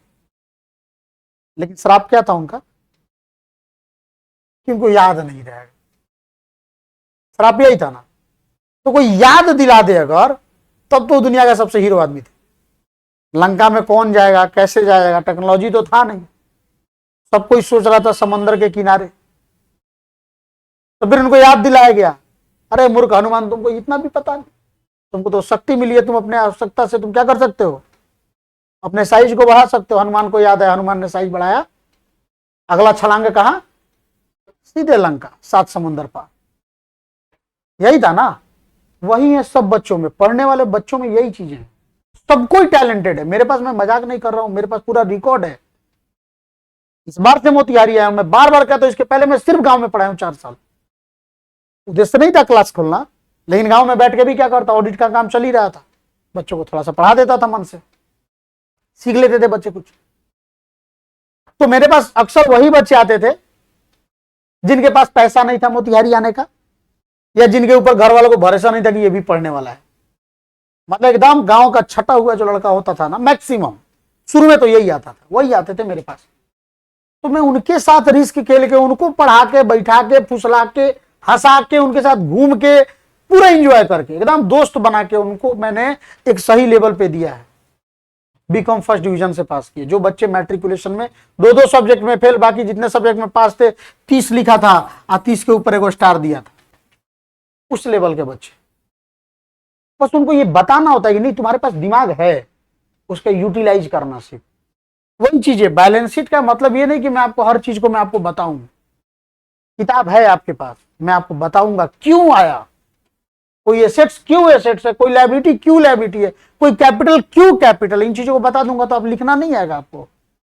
लेकिन श्राप क्या था उनका? कि उनको याद नहीं रहेगा। श्राप यही था ना। तो कोई याद दिला दे अगर, तब तो दुनिया का सबसे हीरो आदमी थे। लंका में कौन जाएगा, कैसे जाएगा, टेक्नोलॉजी तो था नहीं। सब कोई सोच रहा था समंदर के किनारे। तो फिर उनको याद दिलाया गया, अरे मूर्ख हनुमान तुमको इतना भी पता नहीं, तुमको तो शक्ति मिली है, तुम अपने आवश्यकता से तुम क्या कर सकते हो, अपने साइज को बढ़ा सकते हो। हनुमान को याद है, हनुमान ने साइज बढ़ाया, अगला छलांग कहां? सीधे लंका, 7 समुंदर पार। यही था ना। वही है सब बच्चों में, पढ़ने वाले बच्चों में यही चीजें हैं। सब कोई टैलेंटेड है मेरे पास, मैं मजाक नहीं कर रहा हूं, मेरे पास पूरा रिकॉर्ड है। इस बार से मोतिहारी आया हूं, मैं बार बार कहता हूं, इसके पहले मैं सिर्फ गांव में पढ़ाया हूं 4 साल। उद्देश्य नहीं था क्लास खोलना, लेकिन गांव में बैठ के भी क्या करता, ऑडिट का काम चल ही रहा था, बच्चों को थोड़ा सा पढ़ा देता था, मन से सीख लेते थे बच्चे कुछ। तो मेरे पास अक्सर वही बच्चे आते थे जिनके पास पैसा नहीं था मोतिहारी आने का, या जिनके ऊपर घर वालों को भरोसा नहीं था कि ये भी पढ़ने वाला है। मतलब एकदम गांव का छटा हुआ जो लड़का होता था ना, मैक्सिमम शुरू में तो यही आता था, वही आते थे मेरे पास। तो मैं उनके साथ रिस्क खेल के, उनको पढ़ा के, बैठा के, फुसला के, हंसा के, उनके साथ घूम के, पूरा एंजॉय करके, एकदम दोस्त बना के उनको मैंने एक सही लेवल पे दिया है। बीकॉम फर्स्ट डिवीजन से पास किए। जो बच्चे मैट्रिकुलेशन में 2-2 सब्जेक्ट में फेल, बाकी जितने सब्जेक्ट में पास थे 30 लिखा था और 30 के ऊपर एक स्टार दिया था, उस लेवल के बच्चे। बस उनको ये बताना होता है कि नहीं तुम्हारे पास दिमाग है, उसका यूटिलाइज करना सीख। वही चीज है बैलेंस शीट का मतलब ये नहीं कि मैं आपको हर चीज को मैं आपको बताऊं। किताब है आपके पास, मैं आपको बताऊंगा क्यों आया, कोई एसेट्स क्यों एसेट्स है, कोई लायबिलिटी क्यों लायबिलिटी है, कोई कैपिटल क्यों कैपिटल, इन चीजों को बता दूंगा तो आप लिखना नहीं आएगा आपको।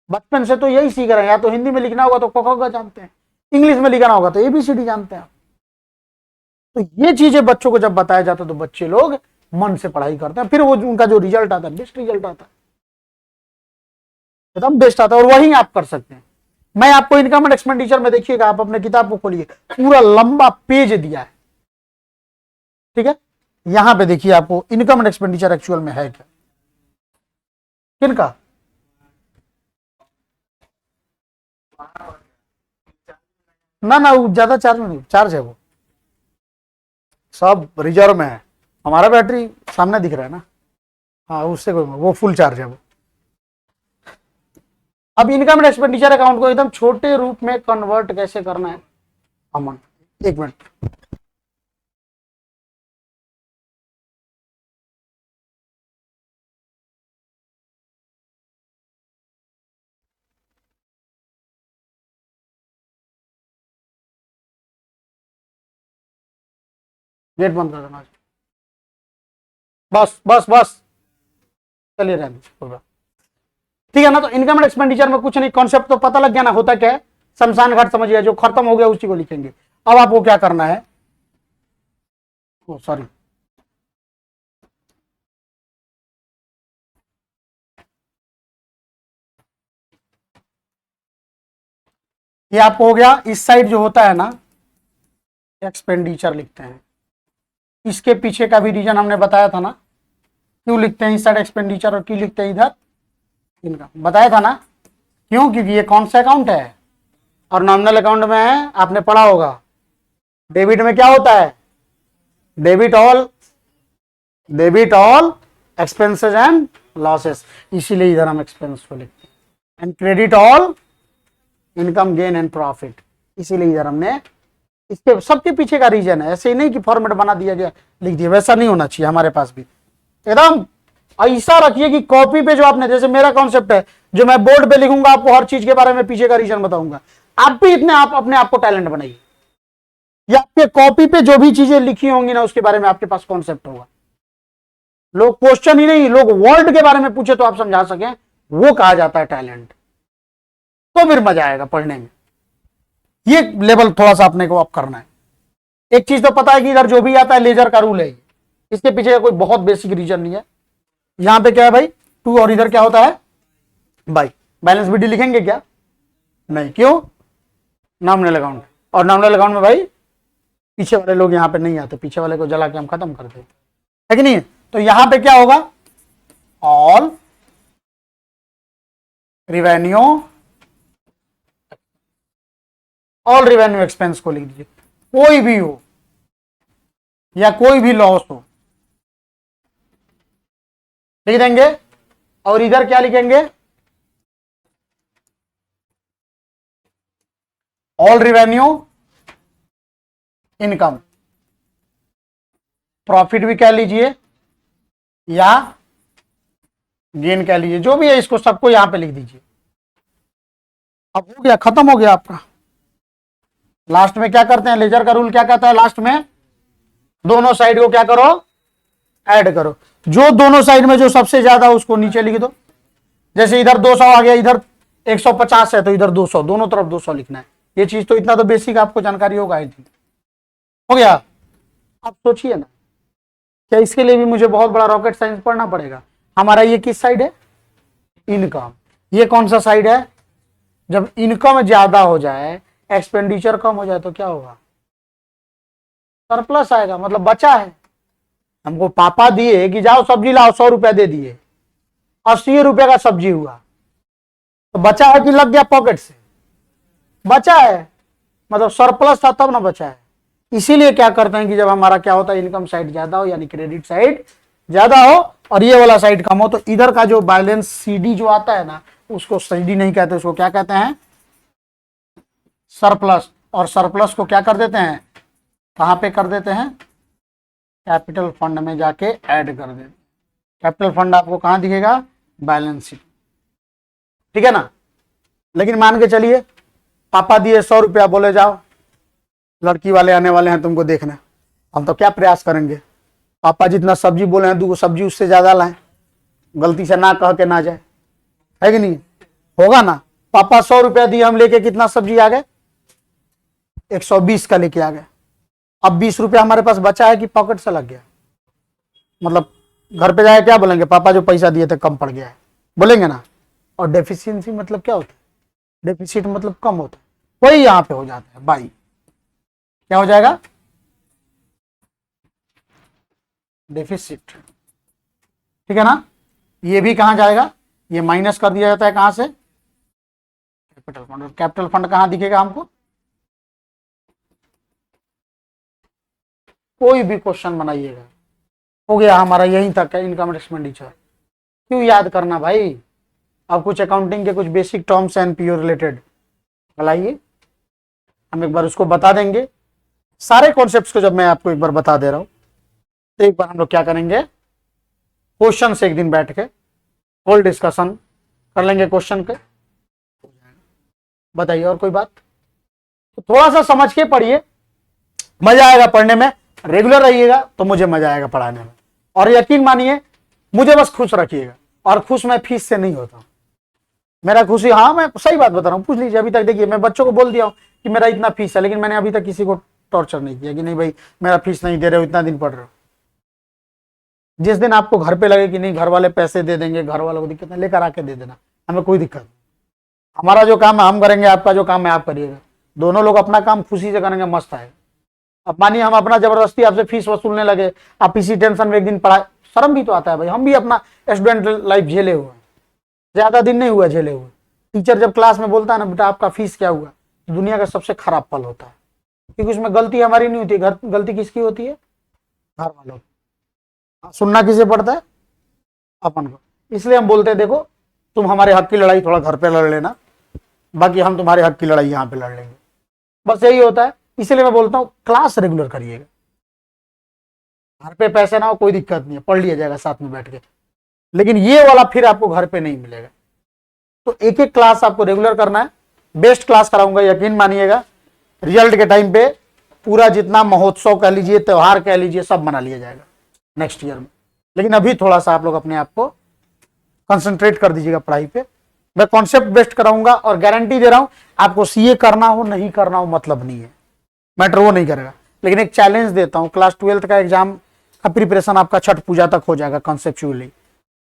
बचपन से तो यही सीख रहे हैं, या तो हिंदी में लिखना होगा तो क ख ग जानते हैं, इंग्लिश में लिखना होगा तो ABCD जानते हैं। तो ये चीजें बच्चों को जब बताया जाता है तो बच्चे लोग मन से पढ़ाई करते हैं, फिर वो उनका जो रिजल्ट आता है बेस्ट रिजल्ट आता है, एकदम बेस्ट आता है। और वही आप कर सकते हैं। मैं आपको इनकम एंड एक्सपेंडिचर में देखिएगा, आप अपने किताब को खोलिए, पूरा लंबा पेज दिया है, ठीक है। यहां पे देखिए आपको इनकम एंड एक्सपेंडिचर एक्चुअल में है क्या, किनका। ना ना वो ज्यादा चार्ज में नहीं, चार्ज है वो सब रिजर्व में है। हमारा बैटरी सामने दिख रहा है ना, हाँ उससे कोई, वो फुल चार्ज है वो। अब इनकम एंड एक्सपेंडिचर अकाउंट को एकदम छोटे रूप में कन्वर्ट कैसे करना है, अमन एक मिनट। गेट बंद कर देना, बस बस बस, चलिए रहने दीजिए, कोई बात। ठीक है ना। तो इनकम एंड एक्सपेंडिचर में कुछ नहीं, कॉन्सेप्ट तो पता लग गया ना, होता क्या है, शमशान घाट समझ गया, जो खत्म हो गया उसी को लिखेंगे। अब आपको क्या करना है, सॉरी, ये आपको हो गया। इस साइड जो होता है ना एक्सपेंडिचर लिखते हैं, इसके पीछे का भी रीजन हमने बताया था ना क्यों लिखते हैं इस साइड एक्सपेंडिचर और क्यों लिखते हैं इधर इनकम? बताया था ना क्यों, क्योंकि ये कौन सा अकाउंट है और नॉमिनल अकाउंट में है, आपने पढ़ा होगा। डेबिट में क्या होता है? Debit all expenses and losses, इसीलिए इधर हम एक्सपेंस को लिखते हैं। And credit all income gain and profit, इसीलिए इधर हमने इसके सबके पीछे का रीजन है। ऐसे ही नहीं कि फॉर्मेट बना दिया गया लिख दिया, वैसा नहीं होना चाहिए हमारे पास भी। एकदम ऐसा रखिए कि कॉपी पे जो आपने, जैसे मेरा कॉन्सेप्ट है जो मैं बोर्ड पे लिखूंगा, आपको हर चीज के बारे में पीछे का रीजन बताऊंगा। आप भी इतने आप अपने आप को टैलेंट बनाइए, या आपके कॉपी पे जो भी चीजें लिखी होंगी ना उसके बारे में आपके पास कॉन्सेप्ट होगा। लोग क्वेश्चन ही नहीं, लोग वर्ड के बारे में पूछे तो आप समझा सकें, वो कहा जाता है टैलेंट। तो फिर मजा आएगा पढ़ने में। ये लेवल थोड़ा सा अपने को अप करना है। एक चीज तो पता है कि इधर जो भी आता है लेजर का रूल है, इसके पीछे का कोई बहुत बेसिक रीजन नहीं है। यहां पे क्या है भाई 2, और इधर क्या होता है भाई बैलेंस बीडी लिखेंगे क्या? नहीं, क्यों? नॉमिनल अकाउंट, और नॉमिनल अकाउंट में भाई पीछे वाले लोग यहां पे नहीं आते, पीछे वाले को जला के हम खत्म कर देते है कि नहीं? तो यहां पे क्या होगा? All revenue, all revenue expense को लिख दीजिए, कोई भी हो या कोई भी लॉस हो लिख देंगे। और इधर क्या लिखेंगे? ऑल रिवेन्यू इनकम, प्रॉफिट भी कह लीजिए या गेन कह लीजिए, जो भी है इसको सबको यहां पे लिख दीजिए। अब हो गया, खत्म हो गया आपका। लास्ट में क्या करते हैं? लेजर का रूल क्या कहता है? लास्ट में दोनों साइड को क्या करो? ऐड करो। जो दोनों साइड में जो सबसे ज्यादा उसको नीचे लिख दो। जैसे इधर 200 आ गया, इधर 150 है तो इधर 200, दोनों तरफ 200 लिखना है। ये चीज तो इतना तो बेसिक आपको जानकारी होगा। आई थिंक हो गया। अब सोचिए ना, क्या इसके लिए भी मुझे बहुत बड़ा रॉकेट साइंस पढ़ना पड़ेगा? हमारा ये किस साइड है? इनकम। ये कौन सा साइड है? जब इनकम ज्यादा हो जाए, एक्सपेंडिचर कम हो जाए तो क्या होगा? सरप्लस आएगा, मतलब बचा है। हमको पापा दिए कि जाओ सब्जी लाओ, 100 रुपया दे दिए, 80 रुपये का सब्जी हुआ, तो बचा है कि लग गया पॉकेट से? बचा है, मतलब सरप्लस था तब ना बचा है। इसीलिए क्या करते हैं कि जब हमारा क्या होता है, इनकम साइड ज्यादा हो यानी क्रेडिट साइड ज्यादा हो और ये वाला साइड कम हो, तो इधर का जो बैलेंस सीडी जो आता है ना, उसको सीडी नहीं कहते, उसको क्या कहते हैं? सरप्लस। और सरप्लस को क्या कर देते हैं? कहां पे कर देते हैं? कैपिटल फंड में जाके ऐड कर देते। कैपिटल फंड आपको कहां दिखेगा? बैलेंस शीट, ठीक है ना। लेकिन मान के चलिए पापा दिए 100 रुपया, बोले जाओ लड़की वाले आने वाले हैं तुमको देखना। हम तो क्या प्रयास करेंगे? पापा जितना सब्जी बोले हैं 2 सब्जी उससे ज्यादा लाएं, गलती से ना कह के ना जाए, है कि नहीं? होगा ना। पापा 100 रुपया दिए, हम लेके कितना सब्जी आ गए? 120 का लेके आ गए। अब 20 रुपया हमारे पास बचा है कि पॉकेट से लग गया? मतलब घर पे जाए क्या बोलेंगे? पापा जो पैसा दिए थे कम पड़ गया है, बोलेंगे ना। और डेफिशिएंसी मतलब क्या होता है? डेफिसिट मतलब कम होता है, वही यहां पे हो जाता है भाई। क्या हो जाएगा? डेफिसिट, ठीक है ना। ये भी कहां जाएगा? ये माइनस कर दिया जाता है कहां से? Capital fund. और कैपिटल फंड कहां दिखेगा हमको? कोई भी क्वेश्चन बनाइएगा। हो गया हमारा यही तक है, इनकम एक्सपेंडिचर। क्यों याद करना भाई? अब कुछ अकाउंटिंग के कुछ basic terms and PO related लाइए, हम एक बार उसको बता देंगे। सारे कॉन्सेप्ट्स को जब मैं आपको एक बार बता दे रहा हूं तो एक बार हम लोग क्या करेंगे, क्वेश्चन से एक दिन बैठ के होल डिस्कशन कर लेंगे क्वेश्चन के। बताइए और कोई बात? तो थोड़ा सा समझ के पढ़िए, मजा आएगा पढ़ने में। रेगुलर रहिएगा तो मुझे मजा आएगा पढ़ाने में। और यकीन मानिए मुझे बस खुश रखिएगा, और खुश मैं फीस से नहीं होता। मेरा खुशी, हाँ मैं सही बात बता रहा हूँ, पूछ लीजिए। अभी तक देखिए मैं बच्चों को बोल दिया हूँ कि मेरा इतना फीस है, लेकिन मैंने अभी तक किसी को टॉर्चर नहीं किया कि नहीं भाई मेरा फीस नहीं दे रहे हो, इतना दिन पढ़ रहे हो। जिस दिन आपको घर पे लगे कि नहीं घर वाले पैसे दे देंगे, घर वालों को दिक्कत है, लेकर आके दे देना, हमें कोई दिक्कत नहीं। हमारा जो काम है हम करेंगे, आपका जो काम है आप करिएगा। दोनों लोग अपना काम खुशी से करेंगे, मस्त है। अब मानिए हम अपना जबरदस्ती आपसे फीस वसूलने लगे, आप इसी टेंशन में एक दिन पढ़ाई शर्म भी तो आता है भाई, हम भी अपना स्टूडेंट लाइफ झेले हुए हैं, ज्यादा दिन नहीं हुआ झेले हुए। टीचर जब क्लास में बोलता है ना बेटा आपका फीस क्या हुआ, तो दुनिया का सबसे खराब पल होता है, क्योंकि उसमें गलती हमारी नहीं होती, गलती किसकी होती है, घर वालों की। सुनना किसे पड़ता है, अपन को। इसलिए हम बोलते हैं देखो तुम हमारे हक की लड़ाई थोड़ा घर पे लड़ लेना, बाकी हम तुम्हारे हक की लड़ाई यहाँ पे लड़ लेंगे, बस यही होता है। इसलिए मैं बोलता हूँ क्लास रेगुलर करिएगा, घर पे पैसे ना हो कोई दिक्कत नहीं है, पढ़ लिया जाएगा साथ में बैठ के, लेकिन ये वाला फिर आपको घर पे नहीं मिलेगा। तो एक एक क्लास आपको रेगुलर करना है, बेस्ट क्लास कराऊंगा, यकीन मानिएगा रिजल्ट के टाइम पे पूरा जितना महोत्सव कह लीजिए, त्योहार कह लीजिए, सब मना लिया जाएगा नेक्स्ट ईयर में। लेकिन अभी थोड़ा सा आप लोग अपने आप को कंसंट्रेट कर दीजिएगा पढ़ाई पे। मैं कॉन्सेप्ट बेस्ड कराऊंगा और गारंटी दे रहा हूं आपको सीए करना हो नहीं करना हो मतलब नहीं है, मैटर वो नहीं करेगा। लेकिन एक चैलेंज देता हूं, क्लास 12th का एग्जाम का प्रिपरेशन आपका छठ पूजा तक हो जाएगा कॉन्सेप्चुअली।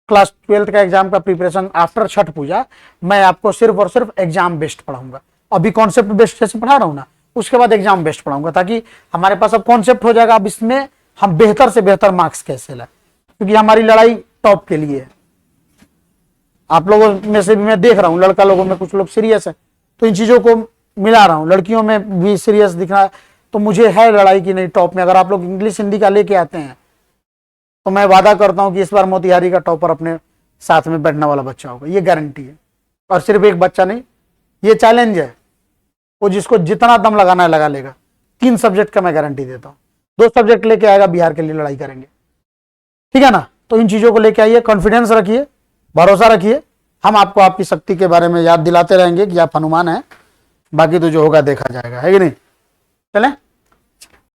क्लास 12th का एग्जाम का प्रिपरेशन आफ्टर छठ पूजा मैं आपको सिर्फ और सिर्फ एग्जाम बेस्ड पढ़ाऊंगा। अभी कॉन्सेप्ट बेस्ड जैसे पढ़ा रहा हूं ना, उसके बाद एग्जाम बेस्ड पढ़ाऊंगा, ताकि हमारे पास अब कॉन्सेप्ट हो जाएगा। अब इसमें हम बेहतर से बेहतर मार्क्स कैसे लाए, क्योंकि हमारी लड़ाई टॉप के लिए है। आप लोगों में से भी मैं देख रहा हूँ लड़का लोगों में कुछ लोग सीरियस है, तो इन चीजों को मिला रहा हूँ, लड़कियों में भी सीरियस दिख रहा है। तो मुझे है लड़ाई की नहीं टॉप में। अगर आप लोग इंग्लिश हिंदी का लेके आते हैं तो मैं वादा करता हूं कि इस बार मोतिहारी का टॉपर अपने साथ में बैठने वाला बच्चा होगा, ये गारंटी है। और सिर्फ एक बच्चा नहीं, ये चैलेंज है, वो जिसको जितना दम लगाना है लगा लेगा। 3 सब्जेक्ट का मैं गारंटी देता हूँ, 2 सब्जेक्ट लेके आएगा, बिहार के लिए लड़ाई करेंगे, ठीक है ना। तो इन चीजों को लेके आइए, कॉन्फिडेंस रखिए, भरोसा रखिए। हम आपको आपकी शक्ति के बारे में याद दिलाते रहेंगे कि आप हनुमान हैं, बाकी तो जो होगा देखा जाएगा, है कि नहीं। चलें।